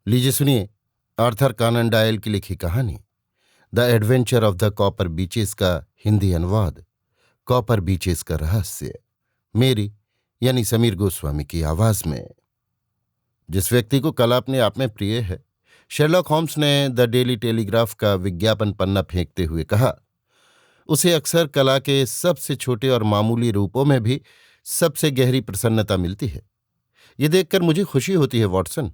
लीजिए सुनिए, आर्थर कानन डायल की लिखी कहानी the adventure of the copper beaches का हिंदी अनुवाद। कॉपर बीचेस का रहस्य, मेरी यानी समीर गोस्वामी की आवाज में। जिस व्यक्ति को कला अपने आप में प्रिय है, शेरलॉक होम्स ने द डेली टेलीग्राफ का विज्ञापन पन्ना फेंकते हुए कहा, उसे अक्सर कला के सबसे छोटे और मामूली रूपों में भी सबसे गहरी प्रसन्नता मिलती है। ये देखकर मुझे खुशी होती है वॉटसन,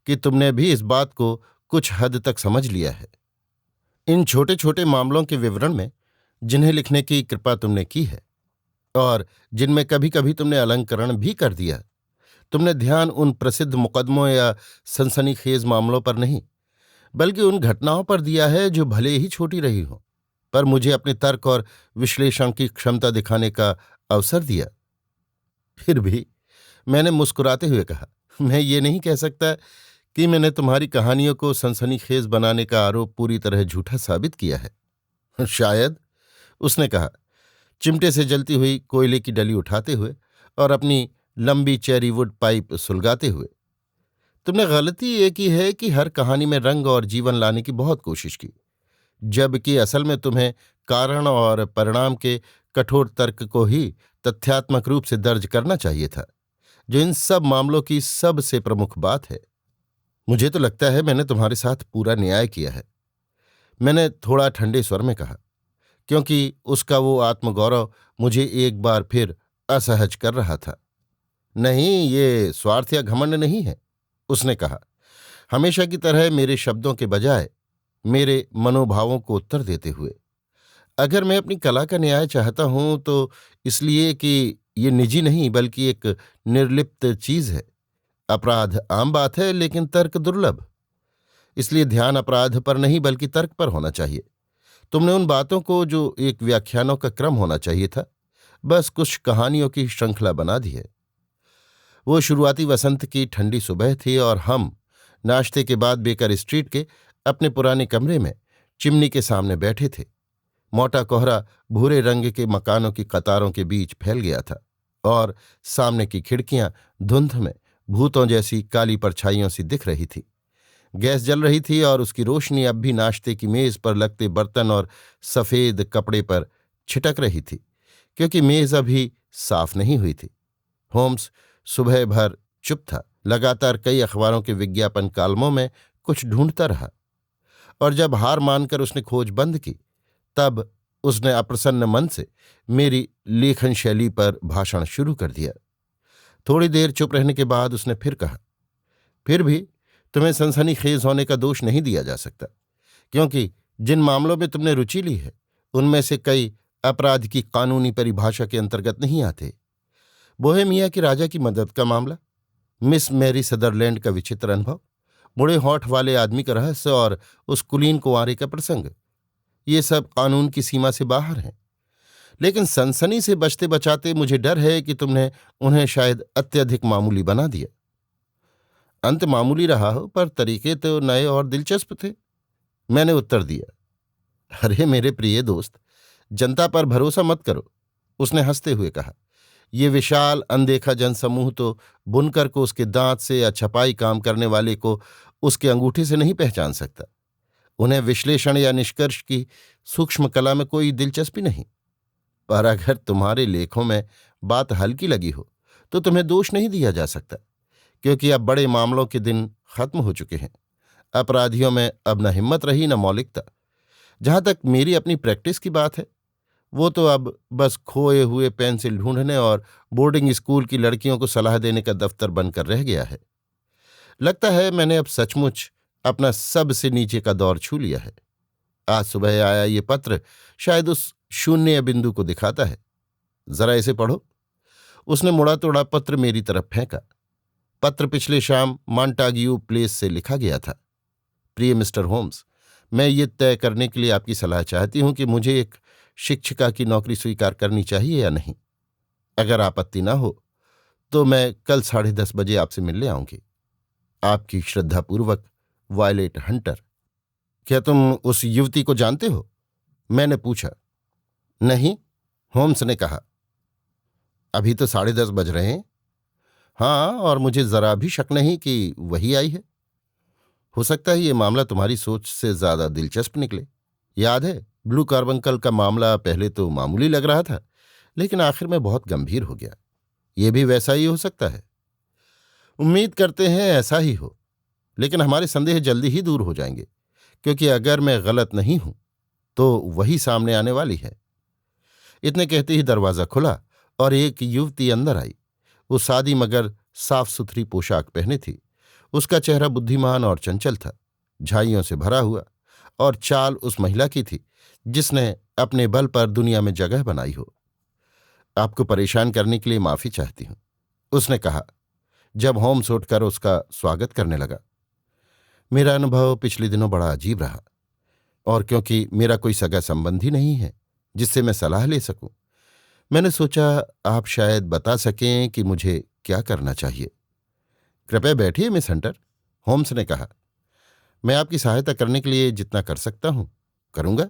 कि तुमने भी इस बात को कुछ हद तक समझ लिया है। इन छोटे छोटे मामलों के विवरण में जिन्हें लिखने की कृपा तुमने की है और जिनमें कभी कभी तुमने अलंकरण भी कर दिया, तुमने ध्यान उन प्रसिद्ध मुकदमों या सनसनीखेज मामलों पर नहीं, बल्कि उन घटनाओं पर दिया है जो भले ही छोटी रही हो, पर मुझे अपने तर्क और विश्लेषण की क्षमता दिखाने का अवसर दिया। फिर भी मैंने मुस्कुराते हुए कहा, मैं ये नहीं कह सकता कि मैंने तुम्हारी कहानियों को सनसनीखेज बनाने का आरोप पूरी तरह झूठा साबित किया है। शायद, उसने कहा, चिमटे से जलती हुई कोयले की डली उठाते हुए और अपनी लंबी चेरीवुड पाइप सुलगाते हुए। तुमने गलती ये की है कि हर कहानी में रंग और जीवन लाने की बहुत कोशिश की, जबकि असल में तुम्हें कारण और परिणाम के कठोर तर्क को ही तथ्यात्मक रूप से दर्ज करना चाहिए था, जो इन सब मामलों की सबसे प्रमुख बात है। मुझे तो लगता है मैंने तुम्हारे साथ पूरा न्याय किया है, मैंने थोड़ा ठंडे स्वर में कहा, क्योंकि उसका वो आत्मगौरव मुझे एक बार फिर असहज कर रहा था। नहीं, ये स्वार्थ या घमंड नहीं है, उसने कहा, हमेशा की तरह मेरे शब्दों के बजाय मेरे मनोभावों को उत्तर देते हुए। अगर मैं अपनी कला का न्याय चाहता हूं तो इसलिए कि ये निजी नहीं बल्कि एक निर्लिप्त चीज है। अपराध आम बात है, लेकिन तर्क दुर्लभ। इसलिए ध्यान अपराध पर नहीं बल्कि तर्क पर होना चाहिए। तुमने उन बातों को जो एक व्याख्यानों का क्रम होना चाहिए था, बस कुछ कहानियों की श्रृंखला बना दी है। वो शुरुआती वसंत की ठंडी सुबह थी और हम नाश्ते के बाद बेकर स्ट्रीट के अपने पुराने कमरे में चिमनी के सामने बैठे थे। मोटा कोहरा भूरे रंग के मकानों की कतारों के बीच फैल गया था और सामने की खिड़कियां धुंध में भूतों जैसी काली परछाइयों सी दिख रही थी। गैस जल रही थी और उसकी रोशनी अब भी नाश्ते की मेज पर लगते बर्तन और सफेद कपड़े पर छिटक रही थी, क्योंकि मेज अभी साफ नहीं हुई थी। होम्स सुबह भर चुप था, लगातार कई अखबारों के विज्ञापन कालमों में कुछ ढूंढता रहा, और जब हार मानकर उसने खोज बंद की, तब उसने अप्रसन्न मन से मेरी लेखन शैली पर भाषण शुरू कर दिया। थोड़ी देर चुप रहने के बाद उसने फिर कहा, फिर भी तुम्हें सनसनीखेज होने का दोष नहीं दिया जा सकता, क्योंकि जिन मामलों में तुमने रुचि ली है उनमें से कई अपराध की कानूनी परिभाषा के अंतर्गत नहीं आते। बोहेमिया की राजा की मदद का मामला, मिस मैरी सदरलैंड का विचित्र अनुभव, मुड़े होठ वाले आदमी का रहस्य और उस कुलीन कुंवारे का प्रसंग, ये सब कानून की सीमा से बाहर हैं। लेकिन सनसनी से बचते बचाते मुझे डर है कि तुमने उन्हें शायद अत्यधिक मामूली बना दिया। अंत मामूली रहा हो, पर तरीके तो नए और दिलचस्प थे, मैंने उत्तर दिया। अरे मेरे प्रिय दोस्त, जनता पर भरोसा मत करो, उसने हंसते हुए कहा। ये विशाल अनदेखा जनसमूह तो बुनकर को उसके दांत से या छपाई काम करने वाले को उसके अंगूठे से नहीं पहचान सकता। उन्हें विश्लेषण या निष्कर्ष की सूक्ष्म कला में कोई दिलचस्पी नहीं। पर अगर तुम्हारे लेखों में बात हल्की लगी हो तो तुम्हें दोष नहीं दिया जा सकता, क्योंकि अब बड़े मामलों के दिन खत्म हो चुके हैं। अपराधियों में अब न हिम्मत रही न मौलिकता। जहां तक मेरी अपनी प्रैक्टिस की बात है, वो तो अब बस खोए हुए पेंसिल ढूंढने और बोर्डिंग स्कूल की लड़कियों को सलाह देने का दफ्तर बनकर रह गया है। लगता है मैंने अब सचमुच अपना सबसे नीचे का दौर छू लिया है। आज सुबह आया ये पत्र शायद उस शून्य बिंदु को दिखाता है। जरा इसे पढ़ो। उसने मुड़ा तोड़ा पत्र मेरी तरफ फेंका। पत्र पिछले शाम मॉन्टाग्यू प्लेस से लिखा गया था। प्रिय मिस्टर होम्स, मैं ये तय करने के लिए आपकी सलाह चाहती हूं कि मुझे एक शिक्षिका की नौकरी स्वीकार करनी चाहिए या नहीं। अगर आपत्ति ना हो तो मैं कल 10:30 बजे आपसे मिलने आऊंगी। आपकी श्रद्धापूर्वक वायलेट हंटर। क्या तुम उस युवती को जानते हो? मैंने पूछा। नहीं, होम्स ने कहा। अभी तो 10:30 बज रहे हैं। हाँ, और मुझे जरा भी शक नहीं कि वही आई है। हो सकता है ये मामला तुम्हारी सोच से ज्यादा दिलचस्प निकले। याद है, ब्लू कार्बंकल का मामला पहले तो मामूली लग रहा था, लेकिन आखिर में बहुत गंभीर हो गया। ये भी वैसा ही हो सकता है। उम्मीद करते हैं ऐसा ही हो, लेकिन हमारे संदेह जल्दी ही दूर हो जाएंगे, क्योंकि अगर मैं गलत नहीं हूं तो वही सामने आने वाली है। इतने कहते ही दरवाजा खुला और एक युवती अंदर आई। वो सादी मगर साफ सुथरी पोशाक पहने थी। उसका चेहरा बुद्धिमान और चंचल था, झाइयों से भरा हुआ, और चाल उस महिला की थी जिसने अपने बल पर दुनिया में जगह बनाई हो। आपको परेशान करने के लिए माफी चाहती हूं, उसने कहा जब होम्स उठकर उसका स्वागत करने लगा। मेरा अनुभव पिछले दिनों बड़ा अजीब रहा, और क्योंकि मेरा कोई सगा संबंधी नहीं है जिससे मैं सलाह ले सकूं, मैंने सोचा आप शायद बता सकें कि मुझे क्या करना चाहिए। कृपया बैठिए मिस हंटर, होम्स ने कहा। मैं आपकी सहायता करने के लिए जितना कर सकता हूं करूंगा।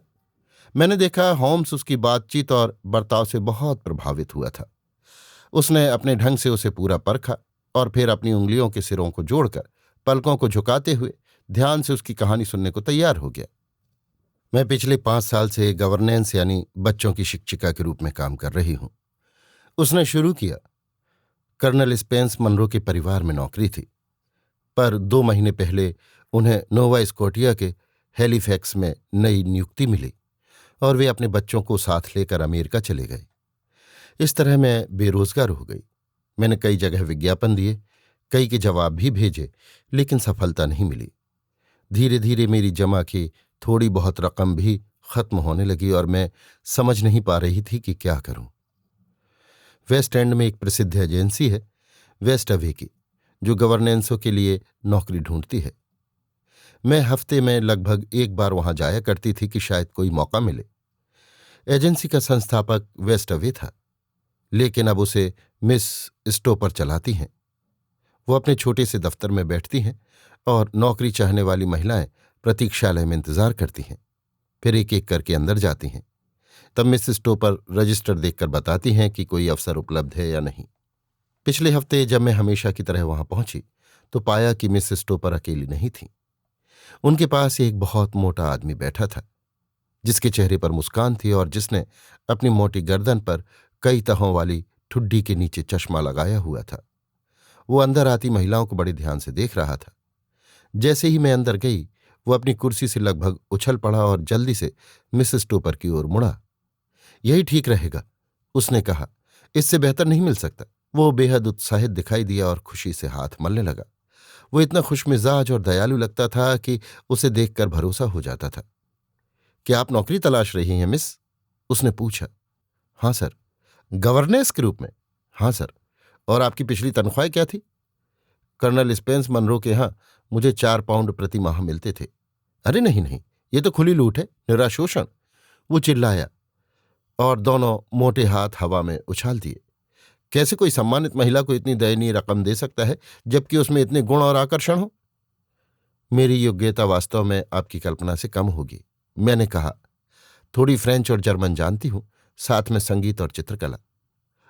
मैंने देखा होम्स उसकी बातचीत और बर्ताव से बहुत प्रभावित हुआ था। उसने अपने ढंग से उसे पूरा परखा और फिर अपनी उंगलियों के सिरों को जोड़कर पलकों को झुकाते हुए ध्यान से उसकी कहानी सुनने को तैयार हो गया। मैं पिछले 5 साल से गवर्नेंस यानी बच्चों की शिक्षिका के रूप में काम कर रही हूं, उसने शुरू किया। कर्नल स्पेंस मनरो के परिवार में नौकरी थी, पर 2 महीने पहले उन्हें नोवा स्कॉटिया के हैलिफैक्स में नई नियुक्ति मिली और वे अपने बच्चों को साथ लेकर अमेरिका चले गए। इस तरह मैं बेरोजगार हो गई। मैंने कई जगह विज्ञापन दिए, कई के जवाब भी भेजे, लेकिन सफलता नहीं मिली। धीरे धीरे मेरी जमा की थोड़ी बहुत रकम भी खत्म होने लगी और मैं समझ नहीं पा रही थी कि क्या करूं। वेस्ट एंड में एक प्रसिद्ध एजेंसी है, वेस्ट अवे की, जो गवर्नेंसों के लिए नौकरी ढूंढती है। मैं हफ्ते में लगभग एक बार वहां जाया करती थी कि शायद कोई मौका मिले। एजेंसी का संस्थापक वेस्ट अवे था, लेकिन अब उसे मिस स्टोपर चलाती हैं। वो अपने छोटे से दफ्तर में बैठती हैं और नौकरी चाहने वाली महिलाएं प्रतीक्षालय में इंतजार करती हैं। फिर एक एक करके अंदर जाती हैं। तब मिस स्टोपर रजिस्टर देखकर बताती हैं कि कोई अवसर उपलब्ध है या नहीं। पिछले हफ्ते जब मैं हमेशा की तरह वहां पहुंची तो पाया कि मिस स्टोपर अकेली नहीं थी। उनके पास एक बहुत मोटा आदमी बैठा था, जिसके चेहरे पर मुस्कान थी और जिसने अपनी मोटी गर्दन पर कई तहों वाली ठुड्डी के नीचे चश्मा लगाया हुआ था। वो अंदर आती महिलाओं को बड़े ध्यान से देख रहा था। जैसे ही मैं अंदर गई, वो अपनी कुर्सी से लगभग उछल पड़ा और जल्दी से मिस स्टोपर की ओर मुड़ा। यही ठीक रहेगा, उसने कहा, इससे बेहतर नहीं मिल सकता। वो बेहद उत्साहित दिखाई दिया और खुशी से हाथ मलने लगा। वो इतना खुशमिजाज और दयालु लगता था कि उसे देखकर भरोसा हो जाता था। क्या आप नौकरी तलाश रही हैं मिस? उसने पूछा। हाँ सर। गवर्नेंस के रूप में? हाँ सर। और आपकी पिछली तनख्वाह क्या थी? कर्नल स्पेंस मनरो के यहाँ मुझे 4 पाउंड प्रति माह मिलते थे। अरे नहीं नहीं, ये तो खुली लूट है, निरा शोषण, वो चिल्लाया और दोनों मोटे हाथ हवा में उछाल दिए। कैसे कोई सम्मानित महिला को इतनी दयनीय रकम दे सकता है, जबकि उसमें इतने गुण और आकर्षण हो? मेरी योग्यता वास्तव में आपकी कल्पना से कम होगी, मैंने कहा। थोड़ी फ्रेंच और जर्मन जानती हूं, साथ में संगीत और चित्रकला।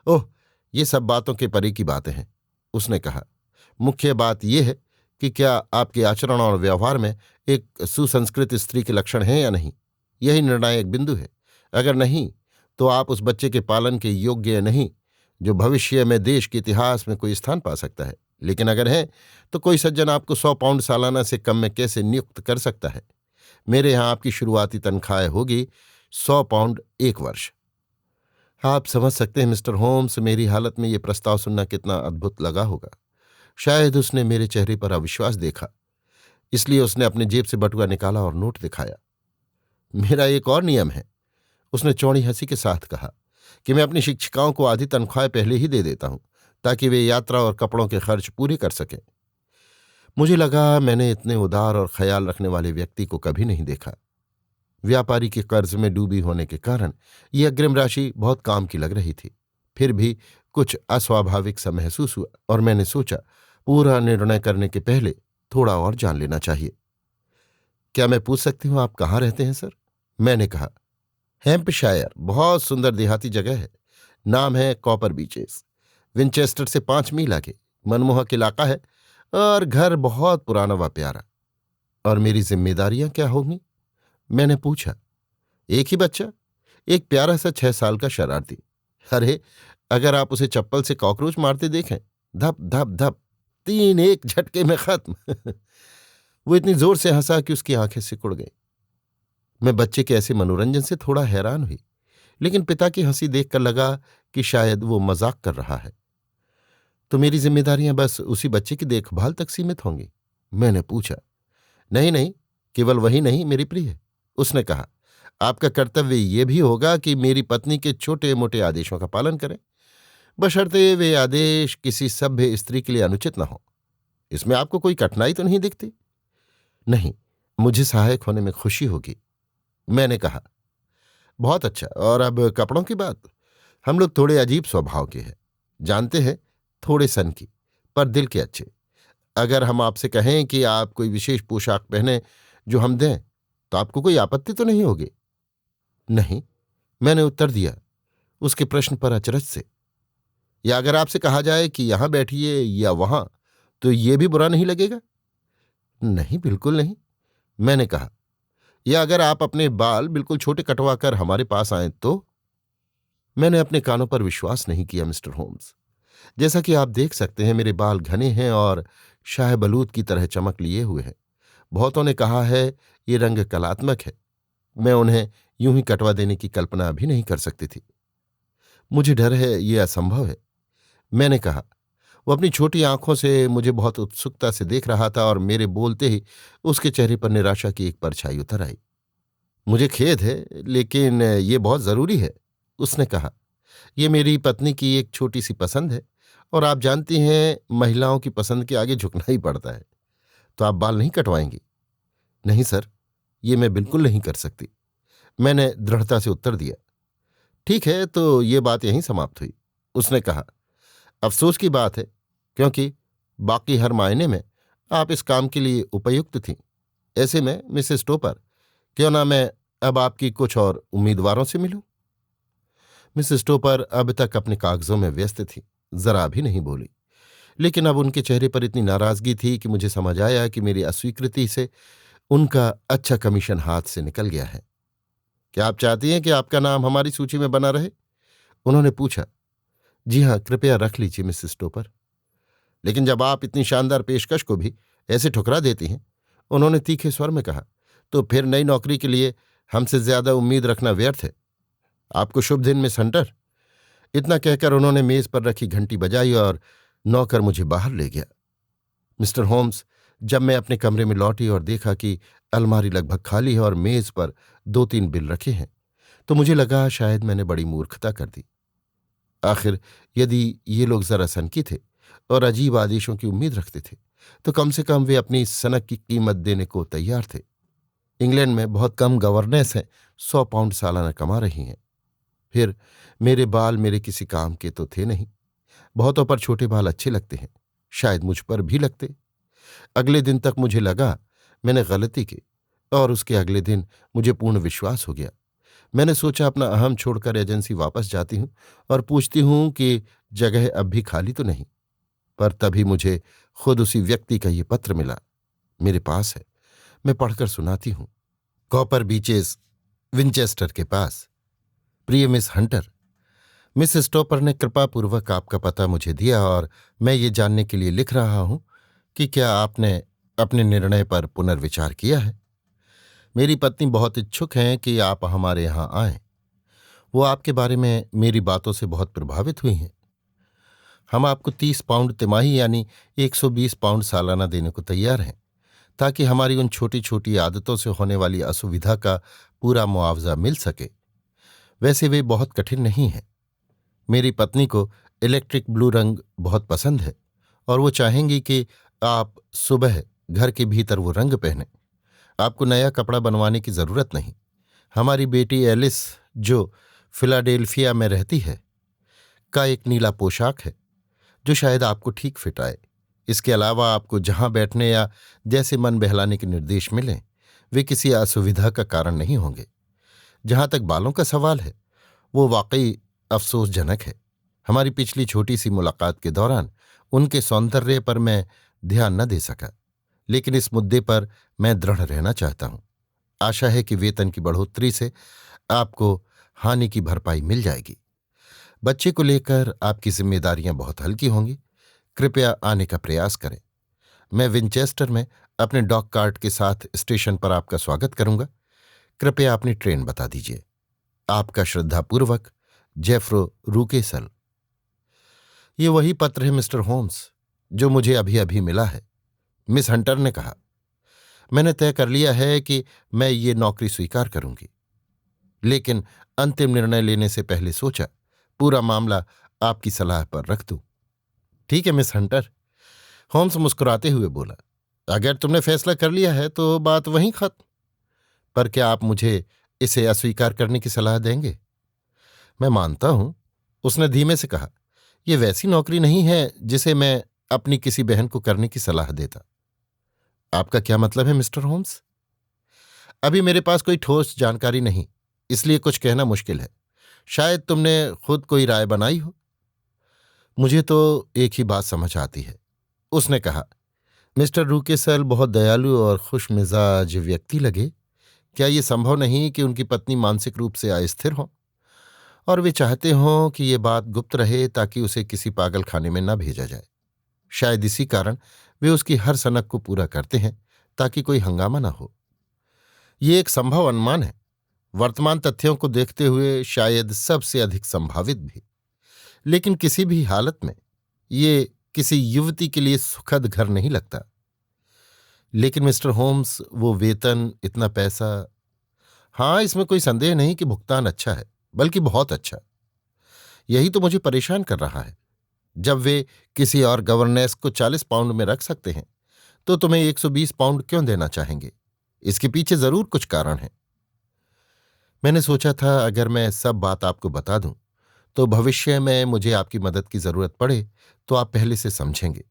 ओह, ये सब बातों के परे की बातें हैं, उसने कहा। मुख्य बात यह है कि क्या आपके आचरण और व्यवहार में एक सुसंस्कृत स्त्री के लक्षण हैं या नहीं। यही निर्णायक बिंदु है। अगर नहीं, तो आप उस बच्चे के पालन के योग्य नहीं जो भविष्य में देश के इतिहास में कोई स्थान पा सकता है। लेकिन अगर है, तो कोई सज्जन आपको 100 पाउंड सालाना से कम में कैसे नियुक्त कर सकता है। मेरे यहाँ आपकी शुरुआती तनख्वाह होगी 100 पाउंड 1 वर्ष। आप समझ सकते हैं मिस्टर होम्स, मेरी हालत में ये प्रस्ताव सुनना कितना अद्भुत लगा होगा। शायद उसने मेरे चेहरे पर अविश्वास देखा, इसलिए उसने अपने जेब से बटुआ निकाला और नोट दिखाया। मेरा एक और नियम है, उसने चौड़ी हंसी के साथ कहा, कि मैं अपनी शिक्षिकाओं को आधी तनख्वाह पहले ही दे देता हूं, ताकि वे यात्रा और कपड़ों के खर्च पूरे कर सकें। मुझे लगा मैंने इतने उदार और ख्याल रखने वाले व्यक्ति को कभी नहीं देखा। व्यापारी के कर्ज में डूबी होने के कारण यह अग्रिम राशि बहुत काम की लग रही थी। फिर भी कुछ अस्वाभाविक सा महसूस हुआ और मैंने सोचा पूरा निर्णय करने के पहले थोड़ा और जान लेना चाहिए। क्या मैं पूछ सकती हूँ आप कहाँ रहते हैं सर? मैंने कहा। हैम्पशायर, बहुत सुंदर देहाती जगह है। नाम है कॉपर बीचेस। विंचेस्टर से 5 मील आगे। मनमोहक इलाका है और घर बहुत पुराना व प्यारा। और मेरी जिम्मेदारियां क्या होंगी? मैंने पूछा। एक ही बच्चा, एक प्यारा सा 6 साल का शरारती। अरे, अगर आप उसे चप्पल से कॉकरोच मारते देखें, धप धप धप, 3 एक झटके में खत्म। वो इतनी जोर से हंसा कि उसकी आंखें सिकुड़ गईं। मैं बच्चे के ऐसे मनोरंजन से थोड़ा हैरान हुई, लेकिन पिता की हंसी देखकर लगा कि शायद वो मजाक कर रहा है। तो मेरी जिम्मेदारियां बस उसी बच्चे की देखभाल तक सीमित होंगी? मैंने पूछा। नहीं नहीं, केवल वही नहीं मेरी प्रिय, उसने कहा। आपका कर्तव्य ये भी होगा कि मेरी पत्नी के छोटे मोटे आदेशों का पालन करें, बशर्ते वे आदेश किसी सभ्य स्त्री के लिए अनुचित न हो। इसमें आपको कोई कठिनाई तो नहीं दिखती? नहीं, मुझे सहायक होने में खुशी होगी, मैंने कहा। बहुत अच्छा। और अब कपड़ों की बात। हम लोग थोड़े अजीब स्वभाव के हैं, जानते हैं, थोड़े सन की, पर दिल के अच्छे। अगर हम आपसे कहें कि आप कोई विशेष पोशाक पहने जो हम दें, तो आपको कोई आपत्ति तो नहीं होगी? नहीं, मैंने उत्तर दिया, उसके प्रश्न पर अचरज से। या अगर आपसे कहा जाए कि यहां बैठिए या वहां, तो ये भी बुरा नहीं लगेगा? नहीं, बिल्कुल नहीं, मैंने कहा। या अगर आप अपने बाल बिल्कुल छोटे कटवा कर हमारे पास आए तो? मैंने अपने कानों पर विश्वास नहीं किया, मिस्टर होम्स। जैसा कि आप देख सकते हैं, मेरे बाल घने हैं और शाहबलूत की तरह चमक लिए हुए हैं। बहुतों ने कहा है ये रंग कलात्मक है। मैं उन्हें यूं ही कटवा देने की कल्पना भी नहीं कर सकती थी। मुझे डर है ये असंभव है, मैंने कहा। वो अपनी छोटी आंखों से मुझे बहुत उत्सुकता से देख रहा था और मेरे बोलते ही उसके चेहरे पर निराशा की एक परछाई उतर आई। मुझे खेद है, लेकिन ये बहुत जरूरी है, उसने कहा। ये मेरी पत्नी की एक छोटी सी पसंद है, और आप जानती हैं महिलाओं की पसंद के आगे झुकना ही पड़ता है। तो आप बाल नहीं कटवाएंगी? नहीं सर, ये मैं बिल्कुल नहीं कर सकती, मैंने दृढ़ता से उत्तर दिया। ठीक है, तो ये बात यहीं समाप्त हुई, उसने कहा। अफसोस की बात है, क्योंकि बाकी हर मायने में आप इस काम के लिए उपयुक्त थीं। ऐसे में मिसेस टोपर, क्यों ना मैं अब आपकी कुछ और उम्मीदवारों से मिलूं? मिसेस टोपर अब तक अपने कागजों में व्यस्त थी, जरा भी नहीं बोली। लेकिन अब उनके चेहरे पर इतनी नाराजगी थी कि मुझे समझ आया कि मेरी अस्वीकृति से उनका अच्छा कमीशन हाथ से निकल गया है। क्या आप चाहती हैं कि आपका नाम हमारी सूची में बना रहे? उन्होंने पूछा। जी हाँ, कृपया रख लीजिए मिसेस टोपर। लेकिन जब आप इतनी शानदार पेशकश को भी ऐसे ठुकरा देती हैं, उन्होंने तीखे स्वर में कहा, तो फिर नई नौकरी के लिए हमसे ज्यादा उम्मीद रखना व्यर्थ है। आपको शुभ दिन, मिस हंटर। इतना कहकर उन्होंने मेज पर रखी घंटी बजाई और नौकर मुझे बाहर ले गया। मिस्टर होम्स, जब मैं अपने कमरे में लौटी और देखा कि अलमारी लगभग खाली है और मेज पर 2-3 बिल रखे हैं, तो मुझे लगा शायद मैंने बड़ी मूर्खता कर दी। आखिर यदि ये लोग जरा सनकी थे और अजीब आदेशों की उम्मीद रखते थे, तो कम से कम वे अपनी सनक की कीमत देने को तैयार थे। इंग्लैंड में बहुत कम गवर्नेंस हैं 100 पाउंड सालाना कमा रही हैं। फिर मेरे बाल मेरे किसी काम के तो थे नहीं। बहुतों पर छोटे बाल अच्छे लगते हैं, शायद मुझ पर भी लगते। अगले दिन तक मुझे लगा मैंने गलती की, और उसके अगले दिन मुझे पूर्ण विश्वास हो गया। मैंने सोचा अपना अहम छोड़कर एजेंसी वापस जाती हूं और पूछती हूं कि जगह अब भी खाली तो नहीं। पर तभी मुझे खुद उसी व्यक्ति का ये पत्र मिला। मेरे पास है, मैं पढ़कर सुनाती हूं। कॉपर बीचेस, विंचेस्टर के पास। प्रिय मिस हंटर, मिसेस टॉपर ने कृपापूर्वक आपका पता मुझे दिया और मैं ये जानने के लिए लिख रहा हूं कि क्या आपने अपने निर्णय पर पुनर्विचार किया है। मेरी पत्नी बहुत इच्छुक हैं कि आप हमारे यहाँ आएं। वो आपके बारे में मेरी बातों से बहुत प्रभावित हुई हैं। हम आपको 30 पाउंड तिमाही यानी 120 पाउंड सालाना देने को तैयार हैं, ताकि हमारी उन छोटी छोटी आदतों से होने वाली असुविधा का पूरा मुआवजा मिल सके। वैसे वे बहुत कठिन नहीं हैं। मेरी पत्नी को इलेक्ट्रिक ब्लू रंग बहुत पसंद है और वो चाहेंगी कि आप सुबह घर के भीतर वो रंग पहने। आपको नया कपड़ा बनवाने की जरूरत नहीं। हमारी बेटी एलिस, जो फिलाडेल्फिया में रहती है, का एक नीला पोशाक है जो शायद आपको ठीक फिट आए। इसके अलावा आपको जहां बैठने या जैसे मन बहलाने के निर्देश मिलें, वे किसी असुविधा का कारण नहीं होंगे। जहां तक बालों का सवाल है, वो वाकई अफसोसजनक है। हमारी पिछली छोटी सी मुलाकात के दौरान उनके सौंदर्य पर मैं ध्यान न दे सका। लेकिन इस मुद्दे पर मैं दृढ़ रहना चाहता हूं। आशा है कि वेतन की बढ़ोतरी से आपको हानि की भरपाई मिल जाएगी। बच्चे को लेकर आपकी जिम्मेदारियां बहुत हल्की होंगी। कृपया आने का प्रयास करें। मैं विंचेस्टर में अपने डॉग कार्ट के साथ स्टेशन पर आपका स्वागत करूंगा। कृपया अपनी ट्रेन बता दीजिए। आपका श्रद्धापूर्वक, जेफ्रो रूकेसल। ये वही पत्र है मिस्टर होम्स जो मुझे अभी अभी मिला है, मिस हंटर ने कहा। मैंने तय कर लिया है कि मैं ये नौकरी स्वीकार करूंगी, लेकिन अंतिम निर्णय लेने से पहले सोचा पूरा मामला आपकी सलाह पर रख दूं। ठीक है मिस हंटर, होम्स मुस्कुराते हुए बोला। अगर तुमने फैसला कर लिया है तो बात वहीं खत्म। पर क्या आप मुझे इसे अस्वीकार करने की सलाह देंगे? मैं मानता हूं, उसने धीमे से कहा। यह वैसी नौकरी नहीं है जिसे मैं अपनी किसी बहन को करने की सलाह देता। आपका क्या मतलब है मिस्टर होम्स? अभी मेरे पास कोई ठोस जानकारी नहीं, इसलिए कुछ कहना मुश्किल है। शायद तुमने खुद कोई राय बनाई हो। मुझे तो एक ही बात समझ आती है, उसने कहा। मिस्टर रूकेसल बहुत दयालु और खुशमिजाज व्यक्ति लगे। क्या ये संभव नहीं कि उनकी पत्नी मानसिक रूप से अस्थिर हो और वे चाहते हों कि ये बात गुप्त रहे ताकि उसे किसी पागल खाने में न भेजा जाए? शायद इसी कारण वे उसकी हर सनक को पूरा करते हैं ताकि कोई हंगामा न हो। ये एक संभव अनुमान है, वर्तमान तथ्यों को देखते हुए शायद सबसे अधिक संभावित भी। लेकिन किसी भी हालत में ये किसी युवती के लिए सुखद घर नहीं लगता। लेकिन मिस्टर होम्स, वो वेतन, इतना पैसा। हाँ, इसमें कोई संदेह नहीं कि भुगतान अच्छा है, बल्कि बहुत अच्छा। यही तो मुझे परेशान कर रहा है। जब वे किसी और गवर्नेस को 40 पाउंड में रख सकते हैं तो तुम्हें 120 पाउंड क्यों देना चाहेंगे? इसके पीछे जरूर कुछ कारण है। मैंने सोचा था अगर मैं सब बात आपको बता दूं तो भविष्य में मुझे आपकी मदद की जरूरत पड़े तो आप पहले से समझेंगे।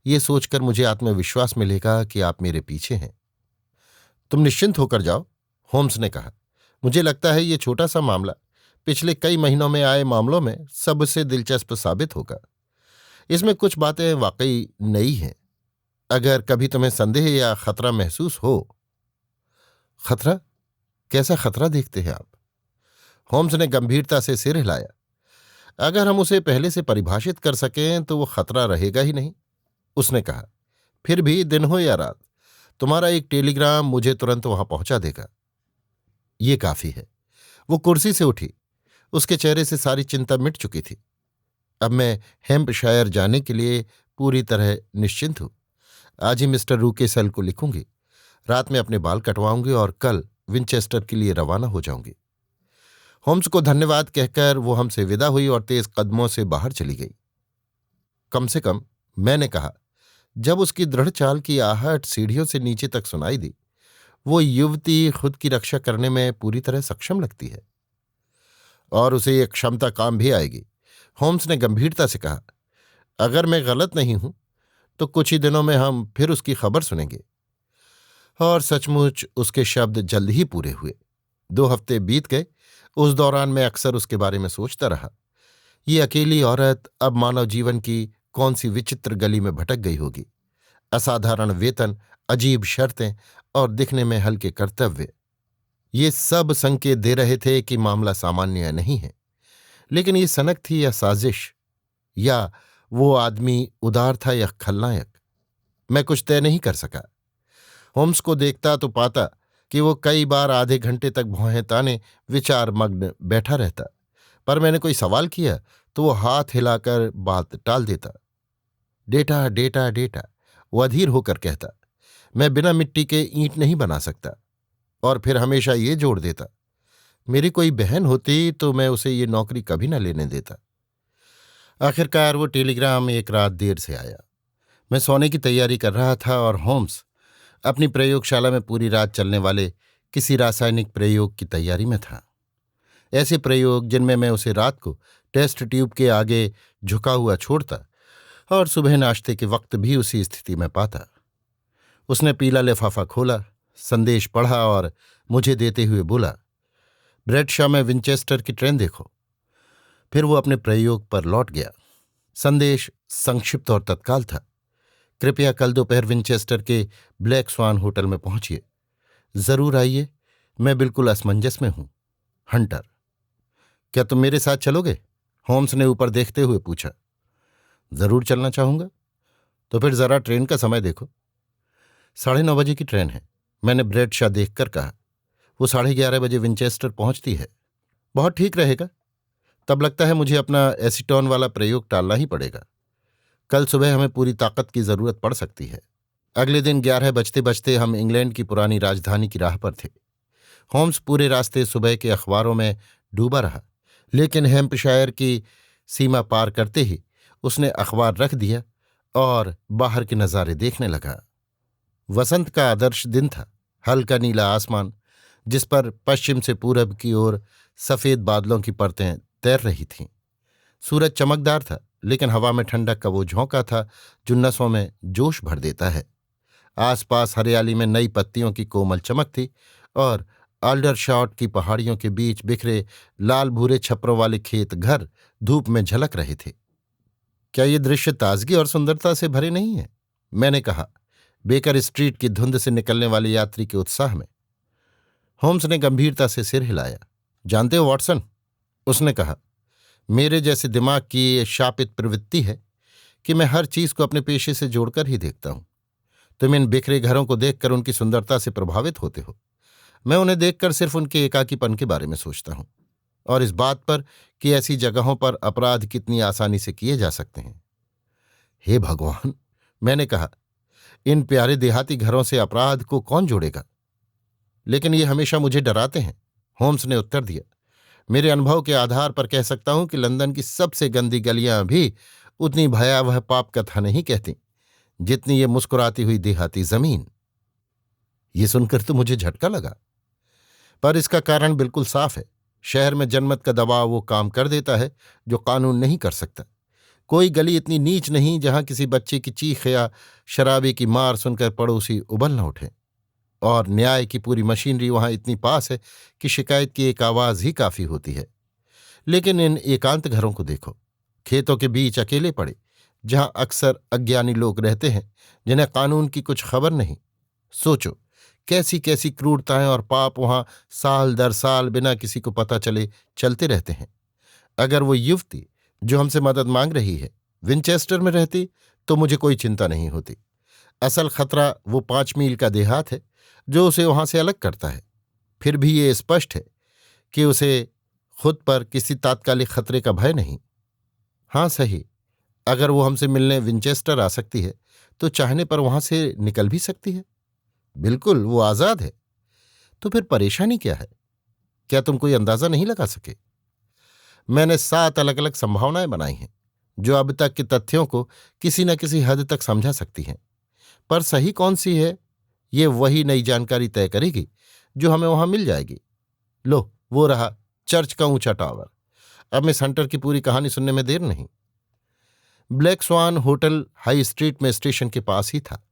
ये सोचकर मुझे आत्मविश्वास मिलेगा कि आप मेरे पीछे हैं। तुम निश्चिंत होकर जाओ, होम्स ने कहा। मुझे लगता है ये छोटा सा मामला पिछले कई महीनों में आए मामलों में सबसे दिलचस्प साबित होगा। इसमें कुछ बातें वाकई नई हैं। अगर कभी तुम्हें संदेह या खतरा महसूस हो। खतरा? कैसा खतरा देखते हैं आप? होम्स ने गंभीरता से सिर हिलाया। अगर हम उसे पहले से परिभाषित कर सकें तो वो खतरा रहेगा ही नहीं, उसने कहा। फिर भी दिन हो या रात, तुम्हारा एक टेलीग्राम मुझे तुरंत वहां पहुंचा देगा। ये काफी है। वो कुर्सी से उठी। उसके चेहरे से सारी चिंता मिट चुकी थी। अब मैं हैम्पशायर जाने के लिए पूरी तरह निश्चिंत हूं। आज ही मिस्टर रूकेसल को लिखूंगी, रात में अपने बाल कटवाऊंगी और कल विंचेस्टर के लिए रवाना हो जाऊंगी। होम्स को धन्यवाद कहकर वो हमसे विदा हुई और तेज कदमों से बाहर चली गई। कम से कम, मैंने कहा, जब उसकी दृढ़ चाल की आहट सीढ़ियों से नीचे तक सुनाई दी, वो युवती खुद की रक्षा करने में पूरी तरह सक्षम लगती है और उसे ये क्षमता काम भी आएगी। होम्स ने गंभीरता से कहा। अगर मैं गलत नहीं हूं तो कुछ ही दिनों में हम फिर उसकी खबर सुनेंगे। और सचमुच उसके शब्द जल्द ही पूरे हुए। 2 हफ्ते बीत गए। उस दौरान मैं अक्सर उसके बारे में सोचता रहा। ये अकेली औरत अब मानव जीवन की कौन सी विचित्र गली में भटक गई होगी। असाधारण वेतन, अजीब शर्तें और दिखने में हल्के कर्तव्य, ये सब संकेत दे रहे थे कि मामला सामान्य नहीं है। लेकिन ये सनक थी या साजिश, या वो आदमी उदार था या खलनायक? मैं कुछ तय नहीं कर सका। होम्स को देखता तो पाता कि वो कई बार आधे घंटे तक भौहें ताने विचार मग्न बैठा रहता, पर मैंने कोई सवाल किया तो वो हाथ हिलाकर बात टाल देता। डेटा डेटा डेटा, वो अधीर होकर कहता। मैं बिना मिट्टी के ईंट नहीं बना सकता। और फिर हमेशा ये जोड़ देता, मेरी कोई बहन होती तो मैं उसे ये नौकरी कभी न लेने देता। आखिरकार वो टेलीग्राम एक रात देर से आया। मैं सोने की तैयारी कर रहा था और होम्स अपनी प्रयोगशाला में पूरी रात चलने वाले किसी रासायनिक प्रयोग की तैयारी में था। ऐसे प्रयोग जिनमें मैं उसे रात को टेस्ट ट्यूब के आगे झुका हुआ छोड़ता और सुबह नाश्ते के वक्त भी उसी स्थिति में पाता। उसने पीला लिफाफा खोला, संदेश पढ़ा और मुझे देते हुए बोला, ब्रेडशॉ में विंचेस्टर की ट्रेन देखो। फिर वो अपने प्रयोग पर लौट गया। संदेश संक्षिप्त और तत्काल था। कृपया कल दोपहर विंचेस्टर के ब्लैक स्वान होटल में पहुंचिए। जरूर आइए, मैं बिल्कुल असमंजस में हूं। हंटर। क्या तुम मेरे साथ चलोगे? होम्स ने ऊपर देखते हुए पूछा। जरूर चलना चाहूंगा। तो फिर जरा ट्रेन का समय देखो। 9:30 बजे की ट्रेन है, मैंने ब्रेड देखकर कहा। वो 11:30 बजे विंचेस्टर पहुंचती है। बहुत ठीक रहेगा। तब लगता है मुझे अपना एसीटोन वाला प्रयोग टालना ही पड़ेगा। कल सुबह हमें पूरी ताकत की जरूरत पड़ सकती है। अगले दिन 11 बजते बजते हम इंग्लैंड की पुरानी राजधानी की राह पर थे। होम्स पूरे रास्ते सुबह के अखबारों में डूबा रहा, लेकिन हैम्पशायर की सीमा पार करते ही उसने अखबार रख दिया और बाहर के नज़ारे देखने लगा। वसंत का आदर्श दिन था। हल्का नीला आसमान, जिस पर पश्चिम से पूरब की ओर सफेद बादलों की परतें तैर रही थीं। सूरज चमकदार था, लेकिन हवा में ठंडक का वो झोंका था जो नसों में जोश भर देता है। आसपास हरियाली में नई पत्तियों की कोमल चमक थी और आल्डरशॉट की पहाड़ियों के बीच बिखरे लाल भूरे छपरों वाले खेत घर धूप में झलक रहे थे। क्या ये दृश्य ताजगी और सुंदरता से भरे नहीं है? मैंने कहा, बेकर स्ट्रीट की धुंध से निकलने वाले यात्री के उत्साह में। होम्स ने गंभीरता से सिर हिलाया। जानते हो वॉटसन, उसने कहा, मेरे जैसे दिमाग की ये शापित प्रवृत्ति है कि मैं हर चीज को अपने पेशे से जोड़कर ही देखता हूं। तुम इन बिखरे घरों को देखकर उनकी सुंदरता से प्रभावित होते हो। मैं उन्हें देखकर सिर्फ उनके एकाकीपन के बारे में सोचता हूं और इस बात पर कि ऐसी जगहों पर अपराध कितनी आसानी से किए जा सकते हैं। हे भगवान, मैंने कहा, इन प्यारे देहाती घरों से अपराध को कौन जोड़ेगा? लेकिन ये हमेशा मुझे डराते हैं, होम्स ने उत्तर दिया। मेरे अनुभव के आधार पर कह सकता हूं कि लंदन की सबसे गंदी गलियां भी उतनी भयावह पाप कथा नहीं कहती जितनी ये मुस्कुराती हुई देहाती जमीन। ये सुनकर तो मुझे झटका लगा, पर इसका कारण बिल्कुल साफ है। शहर में जनमत का दबाव वो काम कर देता है जो कानून नहीं कर सकता। कोई गली इतनी नीच नहीं जहां किसी बच्चे की चीख या शराबी की मार सुनकर पड़ोसी उबल न उठे, और न्याय की पूरी मशीनरी वहां इतनी पास है कि शिकायत की एक आवाज ही काफी होती है। लेकिन इन एकांत घरों को देखो, खेतों के बीच अकेले पड़े, जहां अक्सर अज्ञानी लोग रहते हैं जिन्हें कानून की कुछ खबर नहीं। सोचो, कैसी कैसी क्रूरताएं और पाप वहां साल दर साल बिना किसी को पता चले चलते रहते हैं। अगर वो युवती जो हमसे मदद मांग रही है विंचेस्टर में रहती तो मुझे कोई चिंता नहीं होती। असल खतरा वो 5 मील का देहात है जो उसे वहां से अलग करता है। फिर भी ये स्पष्ट है कि उसे खुद पर किसी तात्कालिक खतरे का भय नहीं। हाँ सही, अगर वो हमसे मिलने विंचेस्टर आ सकती है तो चाहने पर वहां से निकल भी सकती है। बिल्कुल, वो आजाद है। तो फिर परेशानी क्या है? क्या तुम कोई अंदाजा नहीं लगा सके? मैंने 7 अलग अलग संभावनाएं बनाई हैं जो अब तक के तथ्यों को किसी न किसी हद तक समझा सकती हैं, पर सही कौन सी है ये वही नई जानकारी तय करेगी जो हमें वहां मिल जाएगी। लो, वो रहा चर्च का ऊंचा टावर। अब मिस हंटर की पूरी कहानी सुनने में देर नहीं। Black swan hotel high street में स्टेशन के पास ही था।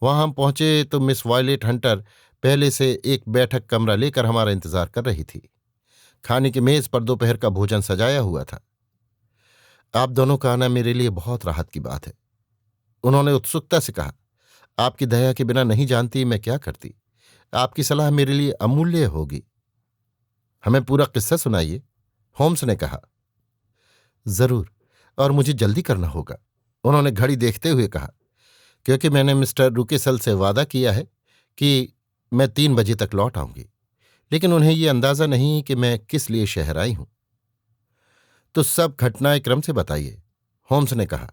वहां हम पहुंचे तो मिस वायलेट हंटर पहले से एक बैठक कमरा लेकर हमारा इंतजार कर रही थी। खाने की मेज पर दोपहर का भोजन सजाया हुआ था। आप दोनों का आना मेरे लिए बहुत राहत की बात है, उन्होंने उत्सुकता से कहा। आपकी दया के बिना नहीं जानती मैं क्या करती। आपकी सलाह मेरे लिए अमूल्य होगी। हमें पूरा किस्सा सुनाइए, होम्स ने कहा। जरूर, और मुझे जल्दी करना होगा, उन्होंने घड़ी देखते हुए कहा, क्योंकि मैंने मिस्टर रुकेसल से वादा किया है कि मैं 3 बजे तक लौट आऊंगी। लेकिन उन्हें ये अंदाजा नहीं कि मैं किस लिए शहर आई हूं। तो सब घटनाएं क्रम से बताइए, होम्स ने कहा,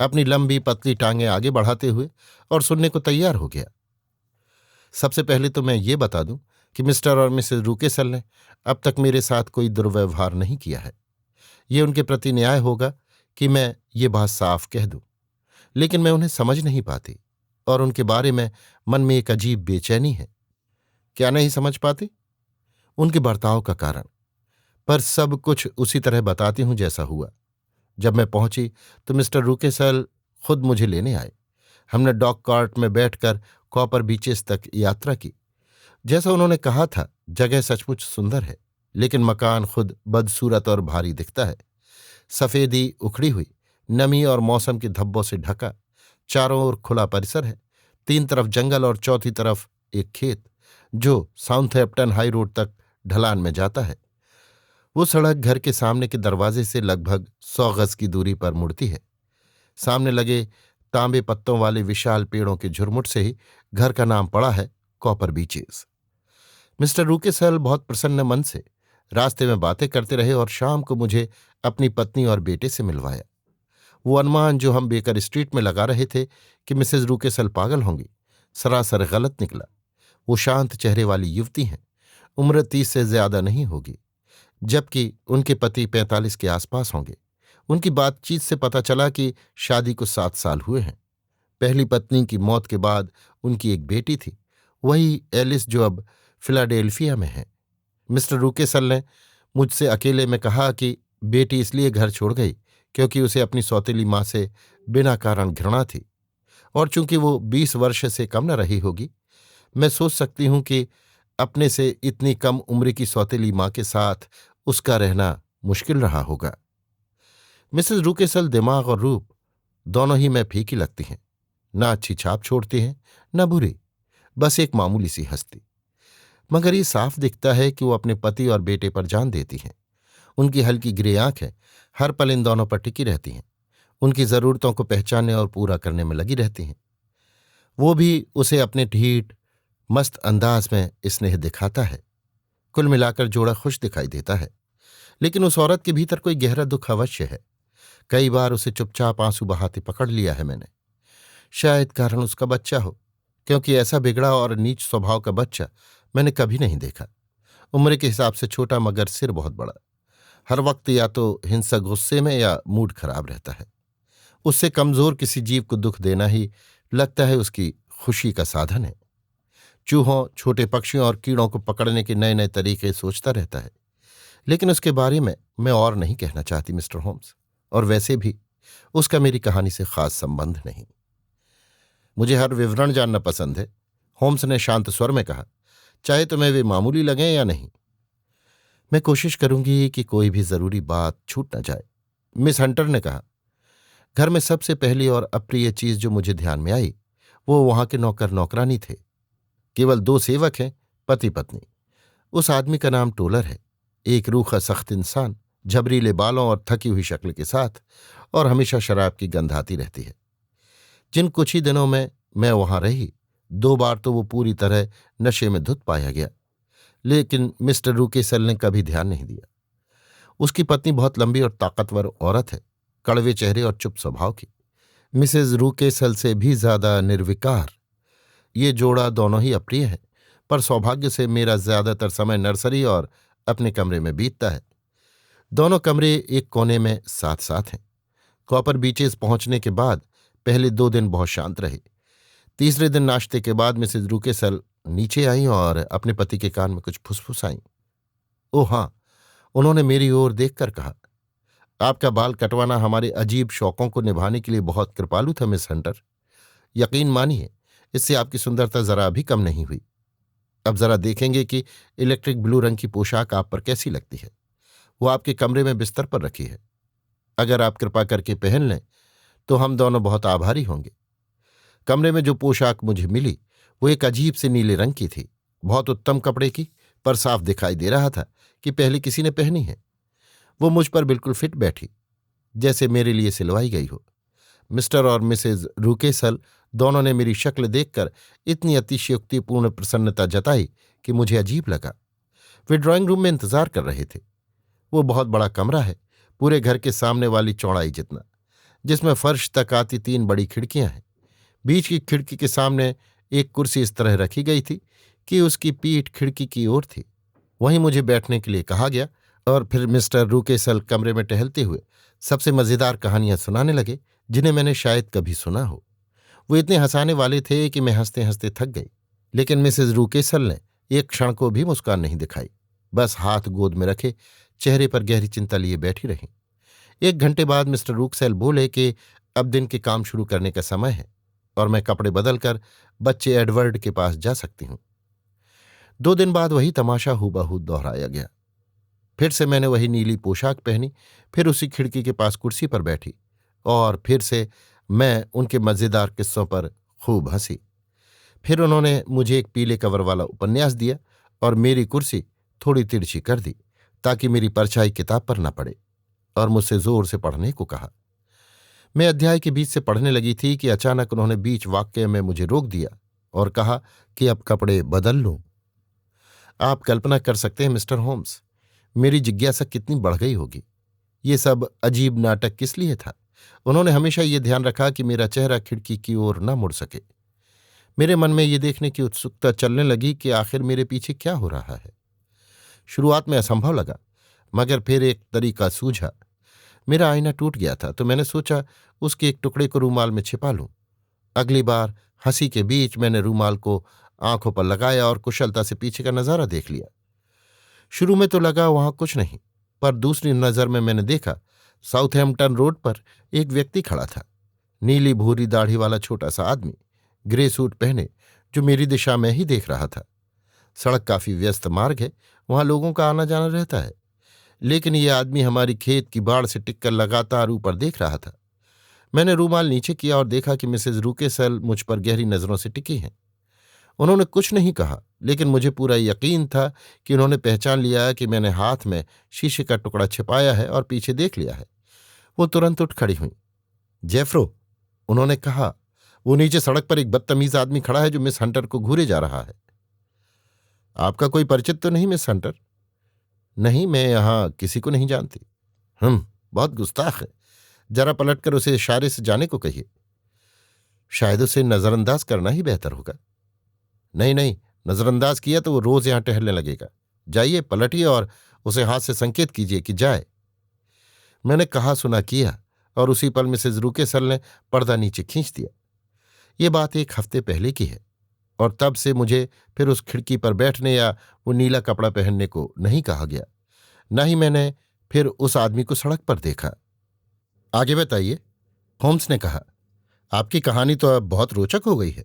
अपनी लंबी पतली टांगें आगे बढ़ाते हुए, और सुनने को तैयार हो गया। सबसे पहले तो मैं ये बता दूं कि मिस्टर और मिसेस रुकेसल ने अब तक मेरे साथ कोई दुर्व्यवहार नहीं किया है। ये उनके प्रति न्याय होगा कि मैं ये बात साफ कह दूं, लेकिन मैं उन्हें समझ नहीं पाती और उनके बारे में मन में एक अजीब बेचैनी है। क्या नहीं समझ पाती? उनके बर्ताव का कारण। पर सब कुछ उसी तरह बताती हूं जैसा हुआ। जब मैं पहुंची तो मिस्टर रुकेसल खुद मुझे लेने आए। हमने डॉक कार्ट में बैठकर कॉपर बीचेस तक यात्रा की। जैसा उन्होंने कहा था, जगह सचमुच सुंदर है, लेकिन मकान खुद बदसूरत और भारी दिखता है। सफेदी उखड़ी हुई, नमी और मौसम के धब्बों से ढका, चारों ओर खुला परिसर है, 3 तरफ जंगल और चौथी तरफ एक खेत जो साउथहैम्पटन हाई रोड तक ढलान में जाता है। वो सड़क घर के सामने के दरवाजे से लगभग 100 गज की दूरी पर मुड़ती है। सामने लगे तांबे पत्तों वाले विशाल पेड़ों के झुरमुट से ही घर का नाम पड़ा है कॉपर बीचेस। मिस्टर रूकेसल बहुत प्रसन्न मन से रास्ते में बातें करते रहे और शाम को मुझे अपनी पत्नी और बेटे से मिलवाया। वो अनुमान जो हम बेकर स्ट्रीट में लगा रहे थे कि मिसेज रूकेसल पागल होंगी, सरासर गलत निकला। वो शांत चेहरे वाली युवती हैं, उम्र 30 से ज्यादा नहीं होगी, जबकि उनके पति 45 के आसपास होंगे। उनकी बातचीत से पता चला कि शादी को 7 साल हुए हैं। पहली पत्नी की मौत के बाद उनकी एक बेटी थी, वही एलिस, जो अब फिलाडेल्फिया में है। मिस्टर रूकेसल ने मुझसे अकेले में कहा कि बेटी इसलिए घर छोड़ गई क्योंकि उसे अपनी सौतेली माँ से बिना कारण घृणा थी, और चूंकि वो 20 वर्ष से कम न रही होगी, मैं सोच सकती हूं कि अपने से इतनी कम उम्र की सौतेली माँ के साथ उसका रहना मुश्किल रहा होगा। मिसेस रूकेसल दिमाग और रूप दोनों ही में फीकी लगती हैं, न अच्छी छाप छोड़ती हैं न बुरी, बस एक मामूली सी हस्ती। मगर ये साफ दिखता है कि वो अपने पति और बेटे पर जान देती हैं। उनकी हल्की ग्रे आंखें हर पल इन दोनों पर टिकी रहती हैं, उनकी जरूरतों को पहचानने और पूरा करने में लगी रहती हैं। वो भी उसे अपने ढीठ मस्त अंदाज में स्नेह दिखाता है। कुल मिलाकर जोड़ा खुश दिखाई देता है, लेकिन उस औरत के भीतर कोई गहरा दुख अवश्य है। कई बार उसे चुपचाप आंसू बहाते पकड़ लिया है मैंने। शायद कारण उसका बच्चा हो, क्योंकि ऐसा बिगड़ा और नीच स्वभाव का बच्चा मैंने कभी नहीं देखा। उम्र के हिसाब से छोटा मगर सिर बहुत बड़ा, हर वक्त या तो हिंसक गुस्से में या मूड खराब रहता है। उससे कमजोर किसी जीव को दुख देना ही लगता है उसकी खुशी का साधन है। चूहों, छोटे पक्षियों और कीड़ों को पकड़ने के नए नए तरीके सोचता रहता है, लेकिन उसके बारे में मैं और नहीं कहना चाहती मिस्टर होम्स, और वैसे भी उसका मेरी कहानी से खास संबंध नहीं। मुझे हर विवरण जानना पसंद है, होम्स ने शांत स्वर में कहा, चाहे तुम्हें वे मामूली लगें या नहीं। मैं कोशिश करूंगी कि कोई भी जरूरी बात छूट न जाए। मिस हंटर ने कहा, घर में सबसे पहली और अप्रिय चीज जो मुझे ध्यान में आई वो वहां के नौकर नौकरानी थे। केवल 2 सेवक हैं, पति पत्नी। उस आदमी का नाम टोलर है, एक रूखा सख्त इंसान, झबरीले बालों और थकी हुई शक्ल के साथ, और हमेशा शराब की गंध आती रहती है। जिन कुछ ही दिनों में मैं वहां रही, 2 बार तो वो पूरी तरह नशे में धुत पाया गया, लेकिन मिस्टर रूकेसल ने कभी ध्यान नहीं दिया। उसकी पत्नी बहुत लंबी और ताकतवर औरत है, कड़वे चेहरे और चुप स्वभाव की, मिसेज रूकेसल से भी ज्यादा निर्विकार। ये जोड़ा दोनों ही अप्रिय है, पर सौभाग्य से मेरा ज्यादातर समय नर्सरी और अपने कमरे में बीतता है। दोनों कमरे एक कोने में साथ साथ हैं। कॉपर बीचेस पहुंचने के बाद पहले 2 दिन बहुत शांत रहे। तीसरे दिन नाश्ते के बाद मिसेज रूकेसल नीचे आईं और अपने पति के कान में कुछ फुसफुसाईं। ओह हाँ, उन्होंने मेरी ओर देखकर कहा, आपका बाल कटवाना हमारे अजीब शौकों को निभाने के लिए बहुत कृपालु था मिस हंटर। यकीन मानिए, इससे आपकी सुंदरता जरा भी कम नहीं हुई। अब जरा देखेंगे कि इलेक्ट्रिक ब्लू रंग की पोशाक आप पर कैसी लगती है। वो आपके कमरे में बिस्तर पर रखी है। अगर आप कृपा करके पहन लें तो हम दोनों बहुत आभारी होंगे। कमरे में जो पोशाक मुझे मिली वो एक अजीब से नीले रंग की थी, बहुत उत्तम कपड़े की, पर साफ दिखाई दे रहा था कि पहले किसी ने पहनी है। वो मुझ पर बिल्कुल फिट बैठी, जैसे मेरे लिए सिलवाई गई हो। मिस्टर और मिसेज रूकेसल दोनों ने मेरी शक्ल देखकर इतनी अतिशयोक्तिपूर्ण प्रसन्नता जताई कि मुझे अजीब लगा। वे ड्राइंग रूम में इंतजार कर रहे थे। वो बहुत बड़ा कमरा है, पूरे घर के सामने वाली चौड़ाई जितना, जिसमें फर्श तक आती 3 बड़ी खिड़कियां हैं। बीच की खिड़की के सामने एक कुर्सी इस तरह रखी गई थी कि उसकी पीठ खिड़की की ओर थी। वहीं मुझे बैठने के लिए कहा गया और फिर मिस्टर रूकेसल कमरे में टहलते हुए सबसे मजेदार कहानियां सुनाने लगे जिन्हें मैंने शायद कभी सुना हो। वो इतने हंसाने वाले थे कि मैं हंसते हंसते थक गई, लेकिन मिसेज रूकेसल ने एक क्षण को भी मुस्कान नहीं दिखाई, बस हाथ गोद में रखे चेहरे पर गहरी चिंता लिए बैठी रहीं। 1 घंटे बाद मिस्टर रूकेसल बोले कि अब दिन के काम शुरू करने का समय है और मैं कपड़े बदलकर बच्चे एडवर्ड के पास जा सकती हूं। 2 दिन बाद वही तमाशा हूबहू दोहराया गया। फिर से मैंने वही नीली पोशाक पहनी, फिर उसी खिड़की के पास कुर्सी पर बैठी और फिर से मैं उनके मज़ेदार किस्सों पर खूब हंसी। फिर उन्होंने मुझे एक पीले कवर वाला उपन्यास दिया और मेरी कुर्सी थोड़ी तिरछी कर दी ताकि मेरी परछाई किताब पर न पड़े, और मुझसे जोर से पढ़ने को कहा। मैं अध्याय के बीच से पढ़ने लगी थी कि अचानक उन्होंने बीच वाक्य में मुझे रोक दिया और कहा कि अब कपड़े बदल लूं। आप कल्पना कर सकते हैं मिस्टर होम्स, मेरी जिज्ञासा कितनी बढ़ गई होगी। ये सब अजीब नाटक किस लिए था? उन्होंने हमेशा ये ध्यान रखा कि मेरा चेहरा खिड़की की ओर न मुड़ सके। मेरे मन में ये देखने की उत्सुकता चलने लगी कि आखिर मेरे पीछे क्या हो रहा है। शुरुआत में असंभव लगा, मगर फिर एक तरीका सूझा। मेरा आईना टूट गया था तो मैंने सोचा उसके एक टुकड़े को रूमाल में छिपा लूं। अगली बार हंसी के बीच मैंने रूमाल को आंखों पर लगाया और कुशलता से पीछे का नजारा देख लिया। शुरू में तो लगा वहां कुछ नहीं, पर दूसरी नजर में मैंने देखा साउथहैम्पटन रोड पर एक व्यक्ति खड़ा था। नीली भूरी दाढ़ी वाला छोटा सा आदमी, ग्रे सूट पहने, जो मेरी दिशा में ही देख रहा था। सड़क काफी व्यस्त मार्ग है, वहां लोगों का आना जाना रहता है, लेकिन यह आदमी हमारी खेत की बाड़ से टिककर लगातार ऊपर देख रहा था। मैंने रूमाल नीचे किया और देखा कि मिसेज रूकेसल मुझ पर गहरी नजरों से टिकी हैं। उन्होंने कुछ नहीं कहा, लेकिन मुझे पूरा यकीन था कि उन्होंने पहचान लिया कि मैंने हाथ में शीशे का टुकड़ा छिपाया है और पीछे देख लिया है। वो तुरंत उठ खड़ी हुई। जेफ्रो, उन्होंने कहा, वो नीचे सड़क पर एक बदतमीज आदमी खड़ा है जो मिस हंटर को घूरे जा रहा है। आपका कोई परिचित तो नहीं मिस हंटर? नहीं, मैं यहां किसी को नहीं जानती। बहुत गुस्ताख है। जरा पलटकर उसे इशारे से जाने को कहिए। शायद उसे नजरअंदाज करना ही बेहतर होगा। नहीं नहीं, नजरअंदाज किया तो वो रोज यहां टहलने लगेगा। जाइए, पलटिए और उसे हाथ से संकेत कीजिए कि जाए। मैंने कहा सुना किया और उसी पल मिसेज रूकेसल ने पर्दा नीचे खींच दिया। ये बात एक हफ्ते पहले की है और तब से मुझे फिर उस खिड़की पर बैठने या वो नीला कपड़ा पहनने को नहीं कहा गया। न ही मैंने फिर उस आदमी को सड़क पर देखा। आगे बताइए, होम्स ने कहा। आपकी कहानी तो अब बहुत रोचक हो गई है।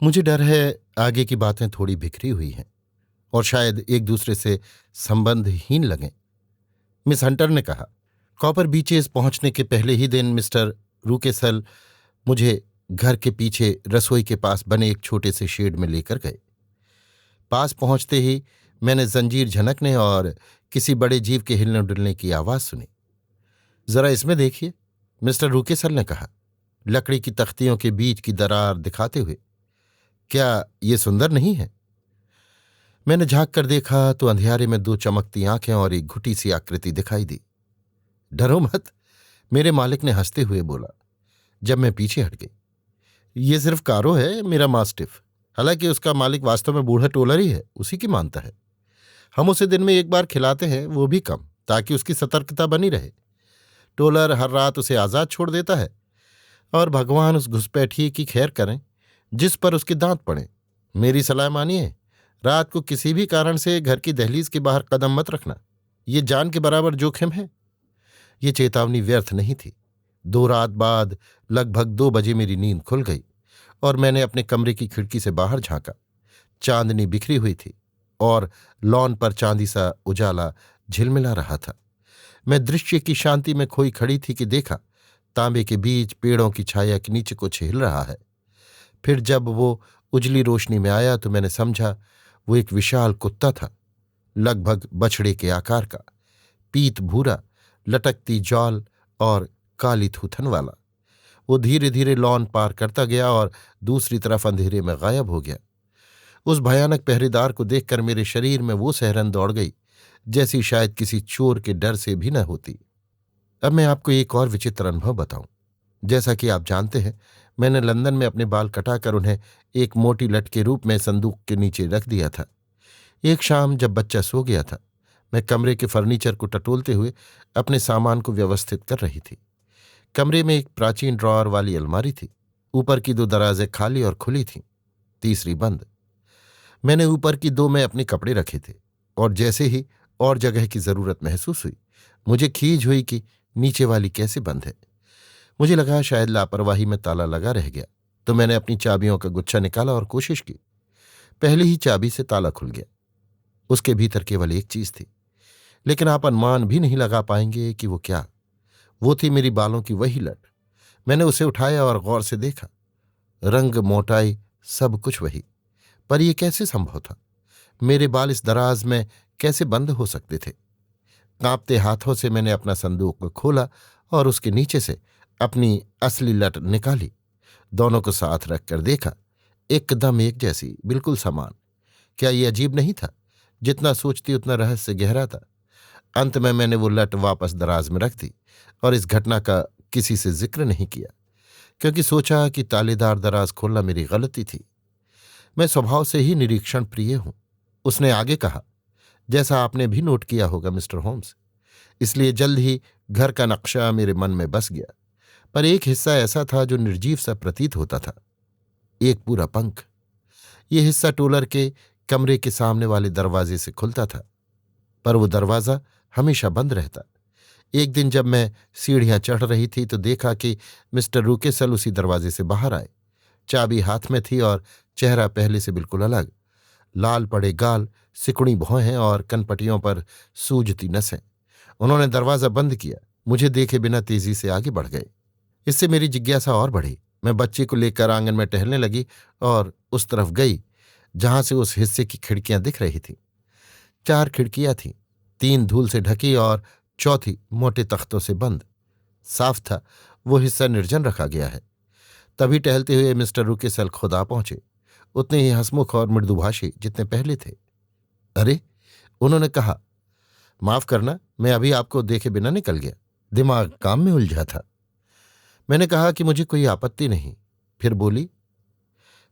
मुझे डर है आगे की बातें थोड़ी बिखरी हुई हैं और शायद एक दूसरे से संबंधहीन लगें। मिस हंटर ने कहा। कॉपर बीचेस पहुंचने के पहले ही दिन मिस्टर रूकेसल मुझे घर के पीछे रसोई के पास बने एक छोटे से शेड में लेकर गए। पास पहुंचते ही मैंने जंजीर झनकने और किसी बड़े जीव के हिलने डुलने की आवाज सुनी। जरा इसमें देखिए, मिस्टर रूकेसल ने कहा, लकड़ी की तख्तियों के बीच की दरार दिखाते हुए। क्या ये सुंदर नहीं है? मैंने झांक कर देखा तो अंधियारे में दो चमकती आंखें और एक घुटी सी आकृति दिखाई दी। डरो मत, मेरे मालिक ने हंसते हुए बोला जब मैं पीछे हट गई। ये सिर्फ कारो है, मेरा मास्टिफ। हालांकि उसका मालिक वास्तव में बूढ़ा टोलर ही है, उसी की मानता है। हम उसे दिन में एक बार खिलाते हैं, वो भी कम, ताकि उसकी सतर्कता बनी रहे। टोलर हर रात उसे आजाद छोड़ देता है और भगवान उस घुसपैठिए की खैर करें जिस पर उसके दांत पड़े। मेरी सलाह मानिए, रात को किसी भी कारण से घर की दहलीज के बाहर कदम मत रखना। ये जान के बराबर जोखिम है। ये चेतावनी व्यर्थ नहीं थी। 2 रात बाद लगभग 2 बजे मेरी नींद खुल गई और मैंने अपने कमरे की खिड़की से बाहर झांका। चांदनी बिखरी हुई थी और लॉन पर चांदी सा उजाला झिलमिला रहा था। मैं दृश्य की शांति में खोई खड़ी थी कि देखा तांबे के बीच पेड़ों की छाया के नीचे कुछ हिल रहा है। फिर जब वो उजली रोशनी में आया तो मैंने समझा वो एक विशाल कुत्ता था, लगभग बछड़े के आकार का, पीत भूरा, लटकती जौल और काली थूथन वाला। वो धीरे धीरे लॉन पार करता गया और दूसरी तरफ अंधेरे में गायब हो गया। उस भयानक पहरेदार को देखकर मेरे शरीर में वो सहरन दौड़ गई जैसी शायद किसी चोर के डर से भी न होती। अब मैं आपको एक और विचित्र अनुभव बताऊं। जैसा कि आप जानते हैं, मैंने लंदन में अपने बाल कटाकर उन्हें एक मोटी लट के रूप में संदूक के नीचे रख दिया था। एक शाम जब बच्चा सो गया था, मैं कमरे के फर्नीचर को टटोलते हुए अपने सामान को व्यवस्थित कर रही थी। कमरे में एक प्राचीन ड्रॉअर वाली अलमारी थी। ऊपर की 2 दराजें खाली और खुली थीं, तीसरी बंद। मैंने ऊपर की 2 में अपने कपड़े रखे थे और जैसे ही और जगह की जरूरत महसूस हुई, मुझे खीज हुई कि नीचे वाली कैसे बंद है। मुझे लगा शायद लापरवाही में ताला लगा रह गया, तो मैंने अपनी चाबियों का गुच्छा निकाला और कोशिश की। पहली ही चाबी से ताला खुल गया। उसके भीतर केवल एक चीज थी, लेकिन आप अनुमान भी नहीं लगा पाएंगे कि वो क्या। वो थी मेरी बालों की वही लट। मैंने उसे उठाया और गौर से देखा। रंग, मोटाई, सब कुछ वही। पर यह कैसे संभव था? मेरे बाल इस दराज में कैसे बंद हो सकते थे? कांपते हाथों से मैंने अपना संदूक खोला और उसके नीचे से अपनी असली लट निकाली। दोनों को साथ रखकर देखा, एकदम एक जैसी, बिल्कुल समान। क्या ये अजीब नहीं था? जितना सोचती उतना रहस्य गहरा था। अंत में मैंने वो लट वापस दराज में रख दी और इस घटना का किसी से जिक्र नहीं किया, क्योंकि सोचा कि तालेदार दराज खोलना मेरी गलती थी। मैं स्वभाव से ही निरीक्षण प्रिय हूं। उसने आगे कहा, जैसा आपने भी नोट किया होगा मिस्टर होम्स, इसलिए जल्द ही घर का नक्शा मेरे मन में बस गया। पर एक हिस्सा ऐसा था जो निर्जीव सा प्रतीत होता था, एक पूरा पंख। ये हिस्सा टोलर के कमरे के सामने वाले दरवाजे से खुलता था, पर वो दरवाज़ा हमेशा बंद रहता। एक दिन जब मैं सीढ़ियां चढ़ रही थी तो देखा कि मिस्टर रूकेसल उसी दरवाजे से बाहर आए। चाबी हाथ में थी और चेहरा पहले से बिल्कुल अलग। लाल पड़े गाल, सिकुड़ी भौहें और कनपटियों पर सूजती नसें। उन्होंने दरवाज़ा बंद किया, मुझे देखे बिना तेजी से आगे बढ़ गए। इससे मेरी जिज्ञासा और बढ़ी। मैं बच्चे को लेकर आंगन में टहलने लगी और उस तरफ गई जहां से उस हिस्से की खिड़कियां दिख रही थीं। 4 खिड़कियां थीं, 3 धूल से ढकी और चौथी मोटे तख्तों से बंद। साफ था वो हिस्सा निर्जन रखा गया है। तभी टहलते हुए मिस्टर रूकेसल खुद आ पहुंचे, उतने ही हंसमुख और मृदुभाषी जितने पहले थे। अरे, उन्होंने कहा, माफ करना, मैं अभी आपको देखे बिना निकल गया, दिमाग काम में उलझा था। मैंने कहा कि मुझे कोई आपत्ति नहीं। फिर बोली,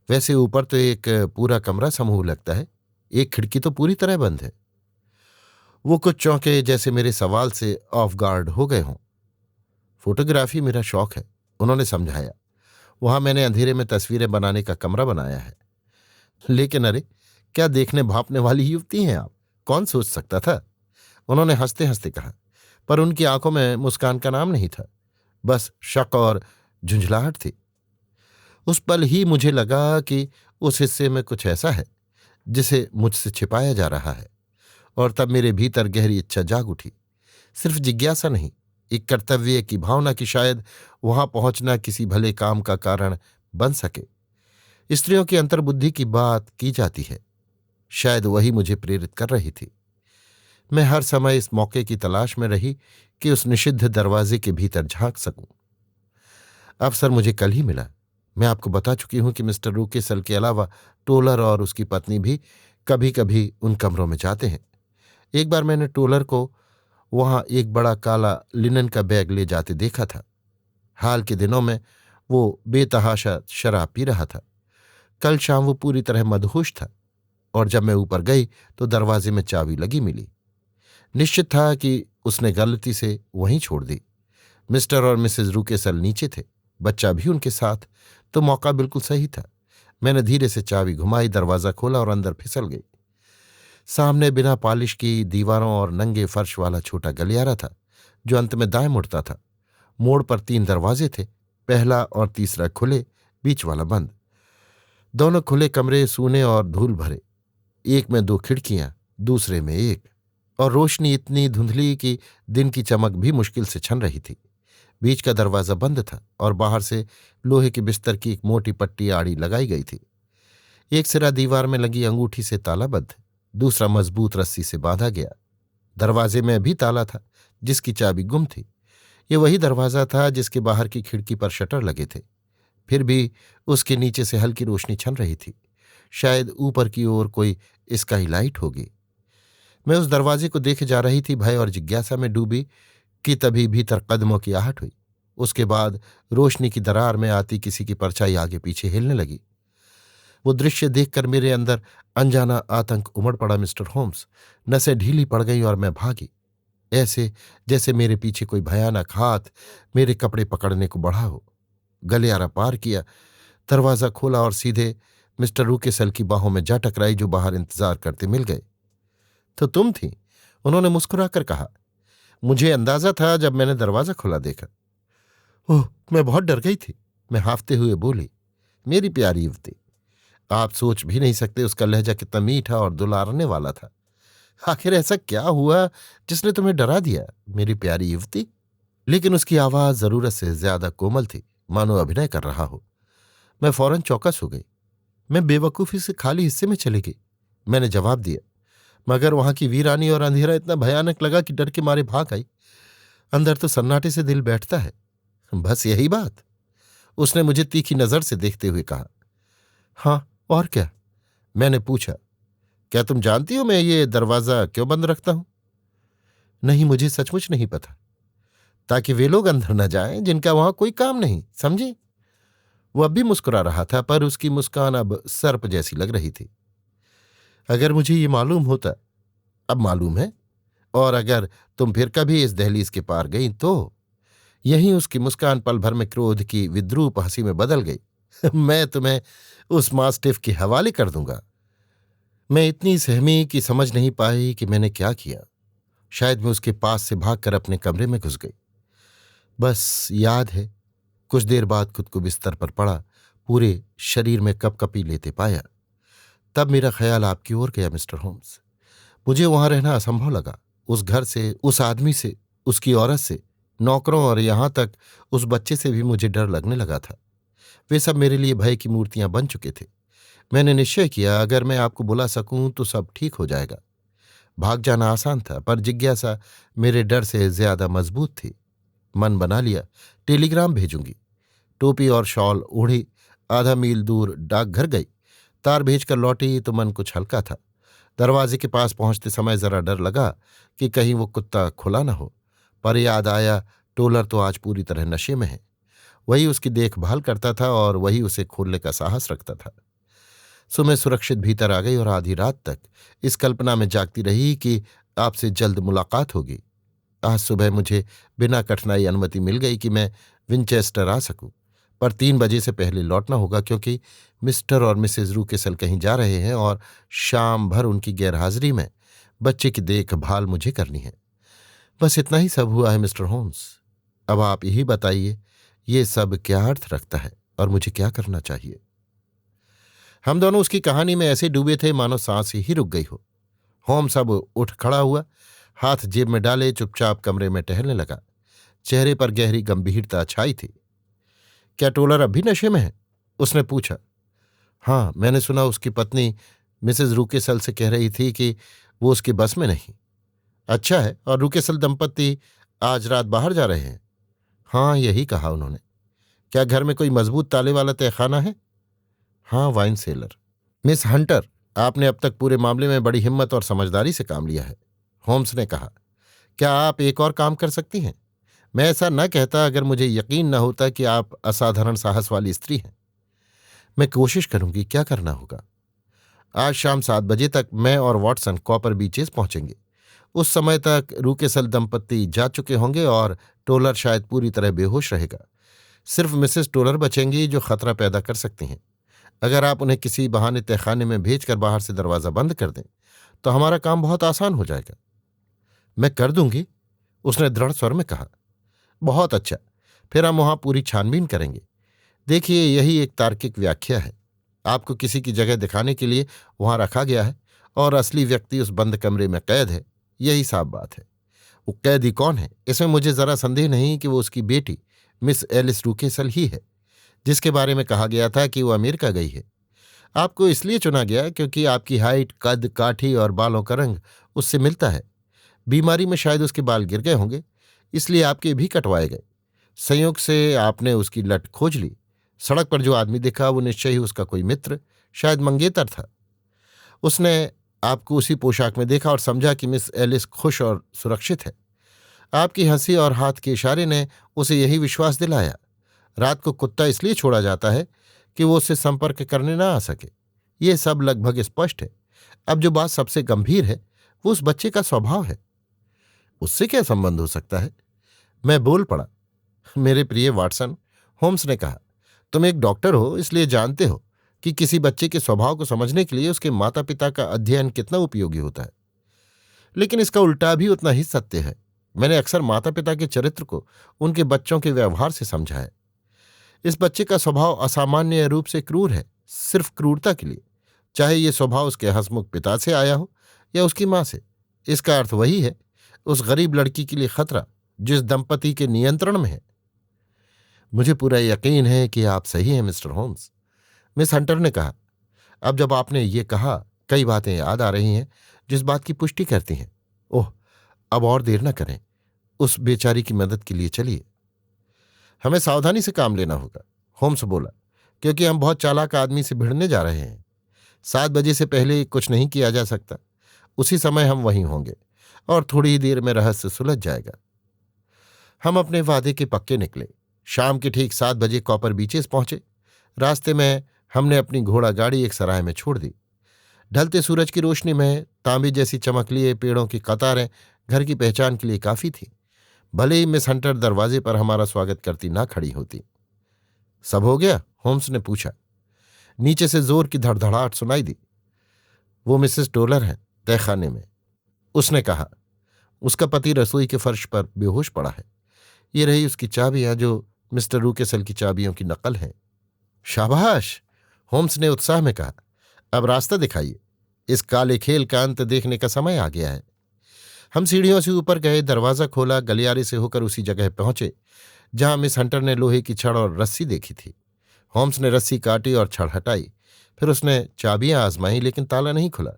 वैसे ऊपर तो एक पूरा कमरा समूह लगता है, एक खिड़की तो पूरी तरह बंद है। वो कुछ चौंके, जैसे मेरे सवाल से ऑफ गार्ड हो गए हों। फोटोग्राफी मेरा शौक है, उन्होंने समझाया। वहां मैंने अंधेरे में तस्वीरें बनाने का कमरा बनाया है। लेकिन अरे, क्या देखने भांपने वाली युवती हैं आप, कौन सोच सकता था? उन्होंने हंसते हंसते कहा। पर उनकी आंखों में मुस्कान का नाम नहीं था, बस शक और झुंझलाहट थी। उस पल ही मुझे लगा कि उस हिस्से में कुछ ऐसा है जिसे मुझसे छिपाया जा रहा है, और तब मेरे भीतर गहरी इच्छा जाग उठी। सिर्फ जिज्ञासा नहीं, एक कर्तव्य की भावना कि शायद वहां पहुंचना किसी भले काम का कारण बन सके। स्त्रियों की अंतर्बुद्धि की बात की जाती है, शायद वही मुझे प्रेरित कर रही थी। मैं हर समय इस मौके की तलाश में रही कि उस निषिद्ध दरवाजे के भीतर झांक सकूं। अवसर मुझे कल ही मिला। मैं आपको बता चुकी हूं कि मिस्टर रूकेसल के अलावा टोलर और उसकी पत्नी भी कभी कभी उन कमरों में जाते हैं। एक बार मैंने टोलर को वहां एक बड़ा काला लिनन का बैग ले जाते देखा था। हाल के दिनों में वो बेतहाशा शराब पी रहा था। कल शाम वो पूरी तरह मदहोश था, और जब मैं ऊपर गई तो दरवाजे में चाबी लगी मिली। निश्चित था कि उसने गलती से वहीं छोड़ दी। मिस्टर और मिसेस रूकेसल नीचे थे, बच्चा भी उनके साथ, तो मौका बिल्कुल सही था। मैंने धीरे से चाबी घुमाई, दरवाज़ा खोला और अंदर फिसल गई। सामने बिना पॉलिश की दीवारों और नंगे फर्श वाला छोटा गलियारा था, जो अंत में दाएं मुड़ता था। मोड़ पर 3 दरवाजे थे, पहला और तीसरा खुले, बीच वाला बंद। दोनों खुले कमरे सूने और धूल भरे। एक में 2 खिड़कियां, दूसरे में एक, और रोशनी इतनी धुंधली कि दिन की चमक भी मुश्किल से छन रही थी। बीच का दरवाज़ा बंद था और बाहर से लोहे के बिस्तर की एक मोटी पट्टी आड़ी लगाई गई थी। एक सिरा दीवार में लगी अंगूठी से तालाबद्ध, दूसरा मजबूत रस्सी से बांधा गया। दरवाजे में भी ताला था, जिसकी चाबी गुम थी। ये वही दरवाज़ा था जिसके बाहर की खिड़की पर शटर लगे थे। फिर भी उसके नीचे से हल्की रोशनी छन रही थी। शायद ऊपर की ओर कोई स्काई लाइट होगी। मैं उस दरवाजे को देखे जा रही थी, भय और जिज्ञासा में डूबी, कि तभी भीतर कदमों की आहट हुई। उसके बाद रोशनी की दरार में आती किसी की परछाई आगे पीछे हिलने लगी। वो दृश्य देखकर मेरे अंदर अनजाना आतंक उमड़ पड़ा मिस्टर होम्स। नसें ढीली पड़ गईं और मैं भागी, ऐसे जैसे मेरे पीछे कोई भयानक हाथ मेरे कपड़े पकड़ने को बढ़ा हो। गलियारा पार किया, दरवाज़ा खोला और सीधे मिस्टर रूकेसल की बाहों में जा टकराई, जो बाहर इंतजार करते मिल गए। तो तुम थी, उन्होंने मुस्कुराकर कहा। मुझे अंदाजा था जब मैंने दरवाज़ा खुला देखा। ओह, मैं बहुत डर गई थी, मैं हांफते हुए बोली। मेरी प्यारी युवती, आप सोच भी नहीं सकते उसका लहजा कितना मीठा और दुलारने वाला था। आखिर ऐसा क्या हुआ जिसने तुम्हें डरा दिया, मेरी प्यारी युवती? लेकिन उसकी आवाज़ ज़रूरत से ज्यादा कोमल थी, मानो अभिनय कर रहा हो। मैं फौरन चौकस हो गई। मैं बेवकूफी से खाली हिस्से में चली गई। मैंने जवाब दिया, मगर वहां की वीरानी और अंधेरा इतना भयानक लगा कि डर के मारे भाग आई। अंदर तो सन्नाटे से दिल बैठता है। बस यही बात? उसने मुझे तीखी नजर से देखते हुए कहा। हाँ, और क्या? मैंने पूछा। क्या तुम जानती हो मैं ये दरवाजा क्यों बंद रखता हूं? नहीं, मुझे सचमुच नहीं पता। ताकि वे लोग अंदर न जाएं जिनका वहां कोई काम नहीं, समझी? वो अब भी मुस्कुरा रहा था, पर उसकी मुस्कान अब सर्प जैसी लग रही थी। अगर मुझे ये मालूम होता, अब मालूम है, और अगर तुम फिर कभी इस दहलीज के पार गई तो। यहीं उसकी मुस्कान पल भर में क्रोध की विद्रूप हंसी में बदल गई। मैं तुम्हें उस मास्टिफ के हवाले कर दूंगा। मैं इतनी सहमी कि समझ नहीं पाई कि मैंने क्या किया। शायद मैं उसके पास से भागकर अपने कमरे में घुस गई। बस याद है, कुछ देर बाद खुद को बिस्तर पर पड़ा पूरे शरीर में कपकपी लेते पाया। तब मेरा ख्याल आपकी ओर गया मिस्टर होम्स। मुझे वहां रहना असंभव लगा। उस घर से, उस आदमी से, उसकी औरत से, नौकरों और यहां तक उस बच्चे से भी मुझे डर लगने लगा था। वे सब मेरे लिए भय की मूर्तियां बन चुके थे। मैंने निश्चय किया, अगर मैं आपको बुला सकूं तो सब ठीक हो जाएगा। भाग जाना आसान था, पर जिज्ञासा मेरे डर से ज्यादा मजबूत थी। मन बना लिया, टेलीग्राम भेजूंगी। टोपी और शॉल ओढ़ी आधा मील दूर डाकघर गई। तार भेजकर लौटी तो मन कुछ हल्का था। दरवाजे के पास पहुंचते समय जरा डर लगा कि कहीं वो कुत्ता खुला न हो, पर याद आया टोलर तो आज पूरी तरह नशे में है। वही उसकी देखभाल करता था और वही उसे खोलने का साहस रखता था। सो मैं सुरक्षित भीतर आ गई और आधी रात तक इस कल्पना में जागती रही कि आपसे जल्द मुलाकात होगी। आज सुबह मुझे बिना कठिनाई अनुमति मिल गई कि मैं विंचेस्टर आ सकूं, पर 3 बजे से पहले लौटना होगा, क्योंकि मिस्टर और मिसेज रूकेसल कहीं जा रहे हैं और शाम भर उनकी गैरहाजिरी में बच्चे की देखभाल मुझे करनी है। बस इतना ही सब हुआ है मिस्टर होम्स। अब आप यही बताइए, ये सब क्या अर्थ रखता है और मुझे क्या करना चाहिए? हम दोनों उसकी कहानी में ऐसे डूबे थे मानो सांस ही रुक गई हो। होम्स अब उठ खड़ा हुआ, हाथ जेब में डाले चुपचाप कमरे में टहलने लगा। चेहरे पर गहरी गंभीरता छाई थी। क्या टोलर अब भी नशे में है? उसने पूछा। हाँ, मैंने सुना उसकी पत्नी मिसेज रूकेसल से कह रही थी कि वो उसके बस में नहीं। अच्छा है, और रूकेसल दंपत्ति आज रात बाहर जा रहे हैं? हाँ, यही कहा उन्होंने। क्या घर में कोई मजबूत ताले वाला तहखाना है? हाँ, वाइन सेलर। मिस हंटर, आपने अब तक पूरे मामले में बड़ी हिम्मत और समझदारी से काम लिया है, होम्स ने कहा। क्या आप एक और काम कर सकती हैं? मैं ऐसा न कहता अगर मुझे यकीन न होता कि आप असाधारण साहस वाली स्त्री हैं। मैं कोशिश करूंगी, क्या करना होगा? आज शाम 7 बजे तक मैं और वॉटसन कॉपर बीचेस पहुंचेंगे। उस समय तक रूकेसल दंपत्ति जा चुके होंगे और टोलर शायद पूरी तरह बेहोश रहेगा। सिर्फ मिसेस टोलर बचेंगी जो खतरा पैदा कर सकती हैं। अगर आप उन्हें किसी बहाने तहखाने में भेजकर बाहर से दरवाज़ा बंद कर दें तो हमारा काम बहुत आसान हो जाएगा। मैं कर दूंगी, उसने दृढ़ स्वर में कहा। बहुत अच्छा, फिर हम वहां पूरी छानबीन करेंगे। देखिए, यही एक तार्किक व्याख्या है। आपको किसी की जगह दिखाने के लिए वहां रखा गया है और असली व्यक्ति उस बंद कमरे में कैद है, यही साफ बात है। वो कैदी कौन है, इसमें मुझे जरा संदेह नहीं कि वो उसकी बेटी मिस एलिस रूकेसल ही है, जिसके बारे में कहा गया था कि वो अमेरिका गई है। आपको इसलिए चुना गया क्योंकि आपकी हाइट, कद, काठी और बालों का रंग उससे मिलता है। बीमारी में शायद उसके बाल गिर गए होंगे, इसलिए आपके भी कटवाए गए। संयोग से आपने उसकी लट खोज ली। सड़क पर जो आदमी दिखा वो निश्चय ही उसका कोई मित्र, शायद मंगेतर था। उसने आपको उसी पोशाक में देखा और समझा कि मिस एलिस खुश और सुरक्षित है। आपकी हंसी और हाथ के इशारे ने उसे यही विश्वास दिलाया। रात को कुत्ता इसलिए छोड़ा जाता है कि वो उससे संपर्क करने ना आ सके। ये सब लगभग स्पष्ट है। अब जो बात सबसे गंभीर है वो उस बच्चे का स्वभाव है। उससे क्या संबंध हो सकता है? मैं बोल पड़ा। मेरे प्रिय वाटसन, होम्स ने कहा, तुम एक डॉक्टर हो, इसलिए जानते हो कि किसी बच्चे के स्वभाव को समझने के लिए उसके माता पिता का अध्ययन कितना उपयोगी होता है। लेकिन इसका उल्टा भी उतना ही सत्य है। मैंने अक्सर माता पिता के चरित्र को उनके बच्चों के व्यवहार से समझा है। इस बच्चे का स्वभाव असामान्य रूप से क्रूर है, सिर्फ क्रूरता के लिए, चाहे ये स्वभाव उसके हंसमुख पिता से आया हो या उसकी मां से। इसका अर्थ वही है, उस गरीब लड़की के लिए खतरा जिस दंपति के नियंत्रण में है। मुझे पूरा यकीन है कि आप सही हैं मिस्टर होम्स, मिस हंटर ने कहा। अब जब आपने ये कहा, कई बातें याद आ रही हैं जिस बात की पुष्टि करती हैं। ओह, अब और देर न करें, उस बेचारी की मदद के लिए चलिए। हमें सावधानी से काम लेना होगा, होम्स बोला, क्योंकि हम बहुत चालाक आदमी से भिड़ने जा रहे हैं। 7 बजे से पहले कुछ नहीं किया जा सकता। उसी समय हम वहीं होंगे और थोड़ी ही देर में रहस्य सुलझ जाएगा। हम अपने वादे के पक्के निकले। शाम के ठीक 7 बजे कॉपर बीचेस पहुंचे। रास्ते में हमने अपनी घोड़ा गाड़ी एक सराय में छोड़ दी। ढलते सूरज की रोशनी में तांबे जैसी चमक लिए पेड़ों की कतारें घर की पहचान के लिए काफी थी। भले ही मिस हंटर दरवाजे पर हमारा स्वागत करती ना खड़ी होती। सब हो गया? होम्स ने पूछा। नीचे से जोर की धड़धड़ाहट सुनाई दी। वो मिसेस टोलर हैं, तहखाने में, उसने कहा। उसका पति रसोई के फर्श पर बेहोश पड़ा है। ये रही उसकी चाबियां, जो मिस्टर रूकेसल की चाबियों की नकल है। शाबाश, होम्स ने उत्साह में कहा। अब रास्ता दिखाइए, इस काले खेल का अंत देखने का समय आ गया है। हम सीढ़ियों से ऊपर गए, दरवाजा खोला, गलियारे से होकर उसी जगह पहुंचे जहां मिस हंटर ने लोहे की छड़ और रस्सी देखी थी। होम्स ने रस्सी काटी और छड़ हटाई। फिर उसने चाबियां आजमाई, लेकिन ताला नहीं खुला।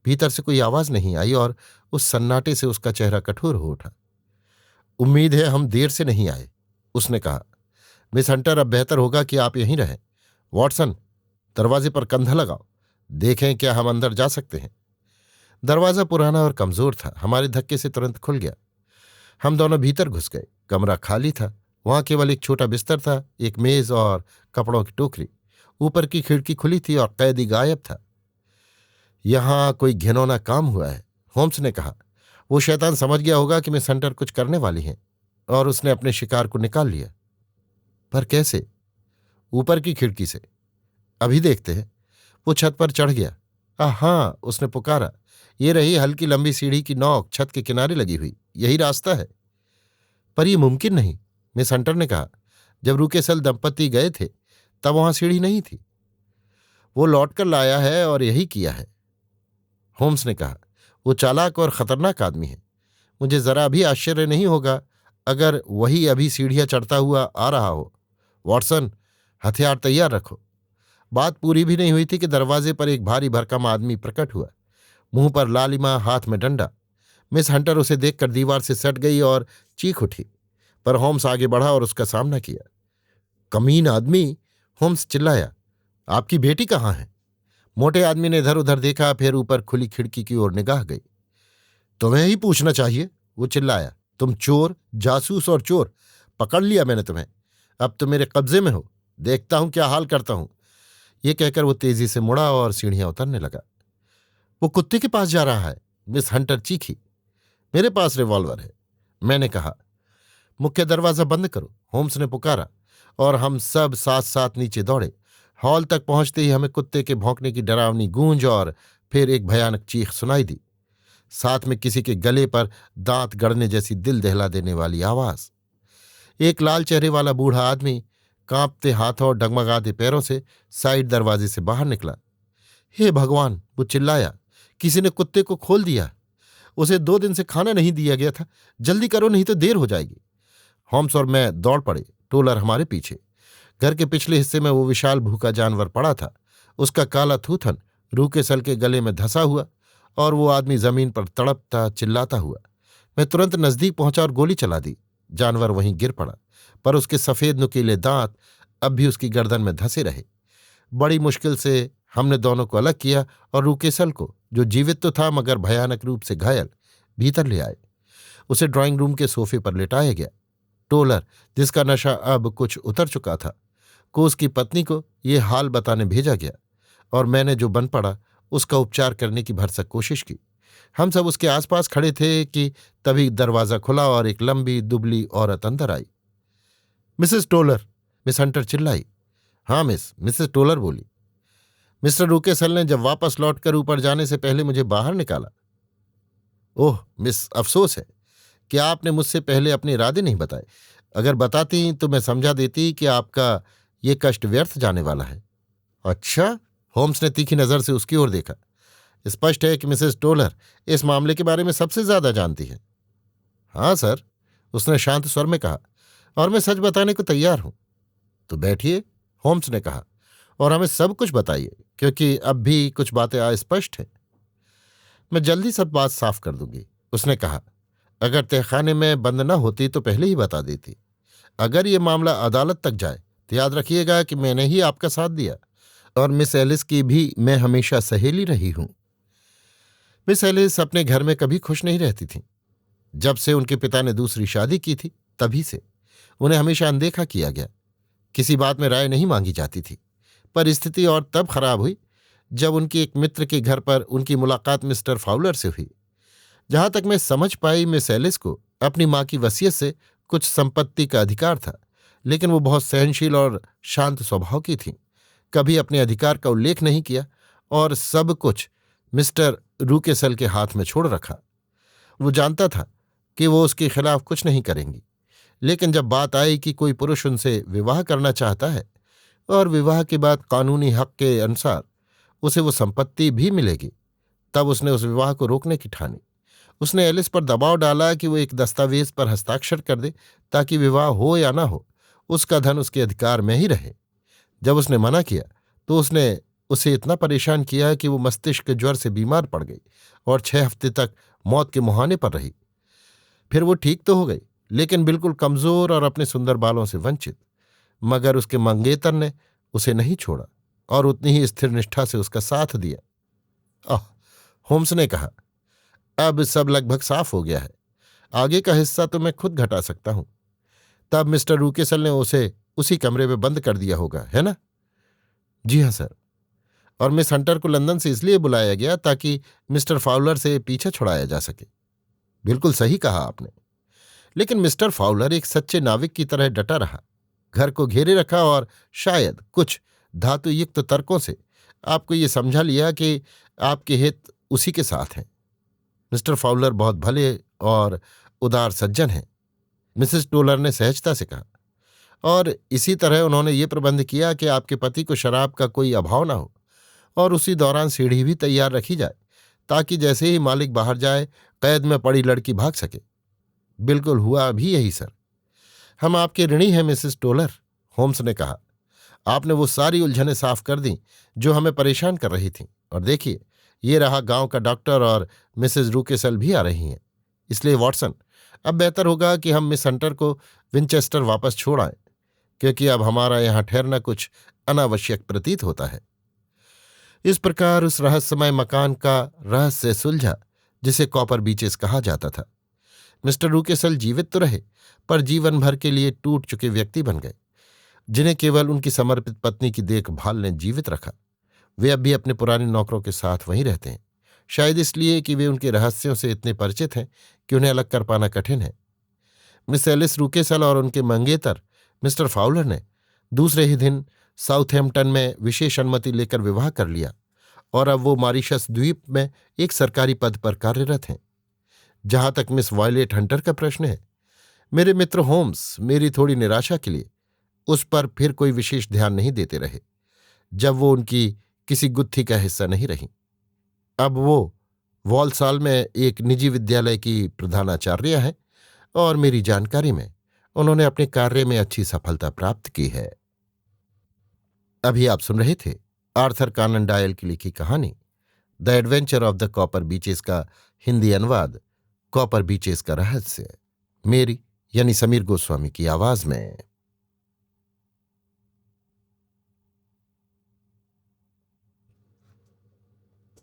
भीतर से कोई आवाज नहीं आई और उस सन्नाटे से उसका चेहरा कठोर हो उठा। उम्मीद है हम देर से नहीं आए, उसने कहा। मिस हंटर, अब बेहतर होगा कि आप यहीं रहें। वॉटसन, दरवाजे पर कंधा लगाओ, देखें क्या हम अंदर जा सकते हैं। दरवाजा पुराना और कमजोर था, हमारे धक्के से तुरंत खुल गया। हम दोनों भीतर घुस गए। कमरा खाली था। वहां केवल एक छोटा बिस्तर था, एक मेज और कपड़ों की टोकरी। ऊपर की खिड़की खुली थी और कैदी गायब था। यहां कोई घिनौना काम हुआ है, होम्स ने कहा। वो शैतान समझ गया होगा कि मिस हंटर कुछ करने वाली हैं और उसने अपने शिकार को निकाल लिया। पर कैसे? ऊपर की खिड़की से। अभी देखते हैं। वो छत पर चढ़ गया। हाँ, उसने पुकारा। ये रही हल्की लंबी सीढ़ी की नोक छत के किनारे लगी हुई। यही रास्ता है। पर यह मुमकिन नहीं, मिस हंटर ने कहा। जब रूकेसल दंपति गए थे तब वहां सीढ़ी नहीं थी। वो लौटकर लाया है और यही किया है, होम्स ने कहा। वो चालाक और खतरनाक आदमी है। मुझे जरा भी आश्चर्य नहीं होगा अगर वही अभी सीढ़ियां चढ़ता हुआ आ रहा हो। वॉटसन, हथियार तैयार रखो। बात पूरी भी नहीं हुई थी कि दरवाजे पर एक भारी भरकम आदमी प्रकट हुआ, मुंह पर लालिमा, हाथ में डंडा। मिस हंटर उसे देखकर दीवार से सट गई और चीख उठी, पर होम्स आगे बढ़ा और उसका सामना किया। कमीन आदमी, होम्स चिल्लाया। आपकी बेटी कहाँ है? मोटे आदमी ने इधर उधर देखा, फिर ऊपर खुली खिड़की की ओर निगाह गई। तुम्हें ही पूछना चाहिए, वो चिल्लाया। तुम चोर, जासूस और चोर। पकड़ लिया मैंने तुम्हें। अब तुम मेरे कब्जे में हो। देखता हूं क्या हाल करता हूं। ये कहकर वो तेजी से मुड़ा और सीढ़ियां उतरने लगा। वो कुत्ते के पास जा रहा है, मिस हंटर चीखी। मेरे पास रिवॉल्वर है, मैंने कहा। मुख्य दरवाजा बंद करो, होम्स ने पुकारा और हम सब साथ साथ नीचे दौड़े। हॉल तक पहुंचते ही हमें कुत्ते के भौंकने की डरावनी गूंज और फिर एक भयानक चीख सुनाई दी। साथ में किसी के गले पर दांत गड़ने जैसी दिल दहला देने वाली आवाज। एक लाल चेहरे वाला बूढ़ा आदमी कांपते हाथों और डगमगाते पैरों से साइड दरवाजे से बाहर निकला। हे भगवान, वो चिल्लाया, किसी ने कुत्ते को खोल दिया। उसे 2 दिन से खाना नहीं दिया गया था। जल्दी करो, नहीं तो देर हो जाएगी। होम्स और मैं दौड़ पड़े, टोलर हमारे पीछे। घर के पिछले हिस्से में वो विशाल भूखा जानवर पड़ा था, उसका काला थूथन रूकेसल के गले में धंसा हुआ और वो आदमी जमीन पर तड़पता चिल्लाता हुआ। मैं तुरंत नजदीक पहुंचा और गोली चला दी। जानवर वहीं गिर पड़ा, पर उसके सफेद नुकीले दांत अब भी उसकी गर्दन में धंसे रहे। बड़ी मुश्किल से हमने दोनों को अलग किया और रूकेसल को, जो जीवित तो था मगर भयानक रूप से घायल, भीतर ले आए। उसे ड्राइंग रूम के सोफे पर लेटाया गया। टोलर, जिसका नशा अब कुछ उतर चुका था, को उसकी पत्नी को ये हाल बताने भेजा गया और मैंने जो बन पड़ा उसका उपचार करने की भरसक कोशिश की। हम सब उसके आसपास खड़े थे कि तभी दरवाजा खुला और एक लंबी दुबली औरत अंदर आई। मिसेस टोलर, मिस हंटर चिल्लाई। हाँ मिस, मिसेस टोलर बोली। मिस्टर रूकेसल ने जब वापस लौटकर ऊपर जाने से पहले मुझे बाहर निकाला। ओह मिस, अफसोस है कि आपने मुझसे पहले अपने इरादे नहीं बताए। अगर बताती तो मैं समझा देती कि आपका ये कष्ट व्यर्थ जाने वाला है। अच्छा, होम्स ने तीखी नजर से उसकी ओर देखा। स्पष्ट है कि मिसेस टोलर इस मामले के बारे में सबसे ज्यादा जानती है। हाँ सर, उसने शांत स्वर में कहा, और मैं सच बताने को तैयार हूं। तो बैठिए, होम्स ने कहा, और हमें सब कुछ बताइए, क्योंकि अब भी कुछ बातें अस्पष्ट हैं। मैं जल्दी सब बात साफ कर दूंगी, उसने कहा। अगर तहखाने में बंद न होती तो पहले ही बता देती। अगर ये मामला अदालत तक जाए तो याद रखिएगा कि मैंने ही आपका साथ दिया, और मिस एलिस की भी मैं हमेशा सहेली रही हूं। मिस एलिस अपने घर में कभी खुश नहीं रहती थीं। जब से उनके पिता ने दूसरी शादी की थी तभी से उन्हें हमेशा अनदेखा किया गया। किसी बात में राय नहीं मांगी जाती थी। पर स्थिति और तब खराब हुई जब उनके एक मित्र के घर पर उनकी मुलाकात मिस्टर फाउलर से हुई। जहां तक मैं समझ पाई, मिस एलिस को अपनी मां की वसीयत से कुछ संपत्ति का अधिकार था, लेकिन वो बहुत सहनशील और शांत स्वभाव की थीं। कभी अपने अधिकार का उल्लेख नहीं किया और सब कुछ मिस्टर रूकेसल के हाथ में छोड़ रखा। वो जानता था कि वो उसके खिलाफ कुछ नहीं करेंगी, लेकिन जब बात आई कि कोई पुरुष उनसे विवाह करना चाहता है और विवाह के बाद कानूनी हक के अनुसार उसे वो संपत्ति भी मिलेगी, तब उसने उस विवाह को रोकने की ठानी। उसने एलिस पर दबाव डाला कि वो एक दस्तावेज पर हस्ताक्षर कर दे ताकि विवाह हो या ना हो, उसका धन उसके अधिकार में ही रहे। जब उसने मना किया तो उसने उसे इतना परेशान किया कि वो मस्तिष्क ज्वर से बीमार पड़ गई और 6 हफ्ते तक मौत के मुहाने पर रही। फिर वो ठीक तो हो गई, लेकिन बिल्कुल कमजोर और अपने सुंदर बालों से वंचित। मगर उसके मंगेतर ने उसे नहीं छोड़ा और उतनी ही स्थिर निष्ठा से उसका साथ दिया। आह, होम्स ने कहा, अब सब लगभग साफ हो गया है। आगे का हिस्सा तो मैं खुद घटा सकता हूं। तब मिस्टर रूकेसल ने उसे उसी कमरे में बंद कर दिया होगा, है ना? जी हाँ सर। और मिस हंटर को लंदन से इसलिए बुलाया गया ताकि मिस्टर फाउलर से पीछा छुड़ाया जा सके। बिल्कुल सही कहा आपने। लेकिन मिस्टर फाउलर एक सच्चे नाविक की तरह डटा रहा, घर को घेरे रखा और शायद कुछ धातुयुक्त तर्कों से आपको ये समझा लिया कि आपके हित उसी के साथ हैं। मिस्टर फाउलर बहुत भले और उदार सज्जन हैं, मिसेस टोलर ने सहजता से कहा, और इसी तरह उन्होंने ये प्रबंध किया कि आपके पति को शराब का कोई अभाव ना हो और उसी दौरान सीढ़ी भी तैयार रखी जाए ताकि जैसे ही मालिक बाहर जाए कैद में पड़ी लड़की भाग सके। बिल्कुल हुआ भी यही सर। हम आपके ऋणी हैं मिसेस टोलर, होम्स ने कहा। आपने वो सारी उलझनें साफ कर दी जो हमें परेशान कर रही थीं, और देखिए ये रहा गांव का डॉक्टर और मिसेस रूकेसल भी आ रही हैं। इसलिए वॉटसन, अब बेहतर होगा कि हम मिस हंटर को विंचेस्टर वापस छोड़ आएं, क्योंकि अब हमारा यहां ठहरना कुछ अनावश्यक प्रतीत होता है। इस प्रकार उस रहस्यमय मकान का रहस्य सुलझा जिसे कॉपर बीचेस कहा जाता था। मिस्टर रूकेसल जीवित तो रहे, पर जीवन भर के लिए टूट चुके व्यक्ति बन गए, जिन्हें केवल उनकी समर्पित पत्नी की देखभाल ने जीवित रखा। वे अब भी अपने पुराने नौकरों के साथ वहीं रहते हैं, शायद इसलिए कि वे उनके रहस्यों से इतने परिचित हैं कि उन्हें अलग कर पाना कठिन है। मिस एलिस रूकेसल और उनके मंगेतर मिस्टर फाउलर ने दूसरे ही दिन साउथहैम्पटन में विशेष अनुमति लेकर विवाह कर लिया, और अब वो मॉरिशस द्वीप में एक सरकारी पद पर कार्यरत हैं। जहां तक मिस वायलेट हंटर का प्रश्न है, मेरे मित्र होम्स मेरी थोड़ी निराशा के लिए उस पर फिर कोई विशेष ध्यान नहीं देते रहे, जब वो उनकी किसी गुत्थी का हिस्सा नहीं रही। अब वो वॉलसाल में एक निजी विद्यालय की प्रधानाचार्य हैं और मेरी जानकारी में उन्होंने अपने कार्य में अच्छी सफलता प्राप्त की है। अभी आप सुन रहे थे आर्थर कॉनन डॉयल की लिखी कहानी the adventure of the copper beaches का हिंदी अनुवाद कॉपर बीचेस का रहस्य, मेरी यानी समीर गोस्वामी की आवाज में।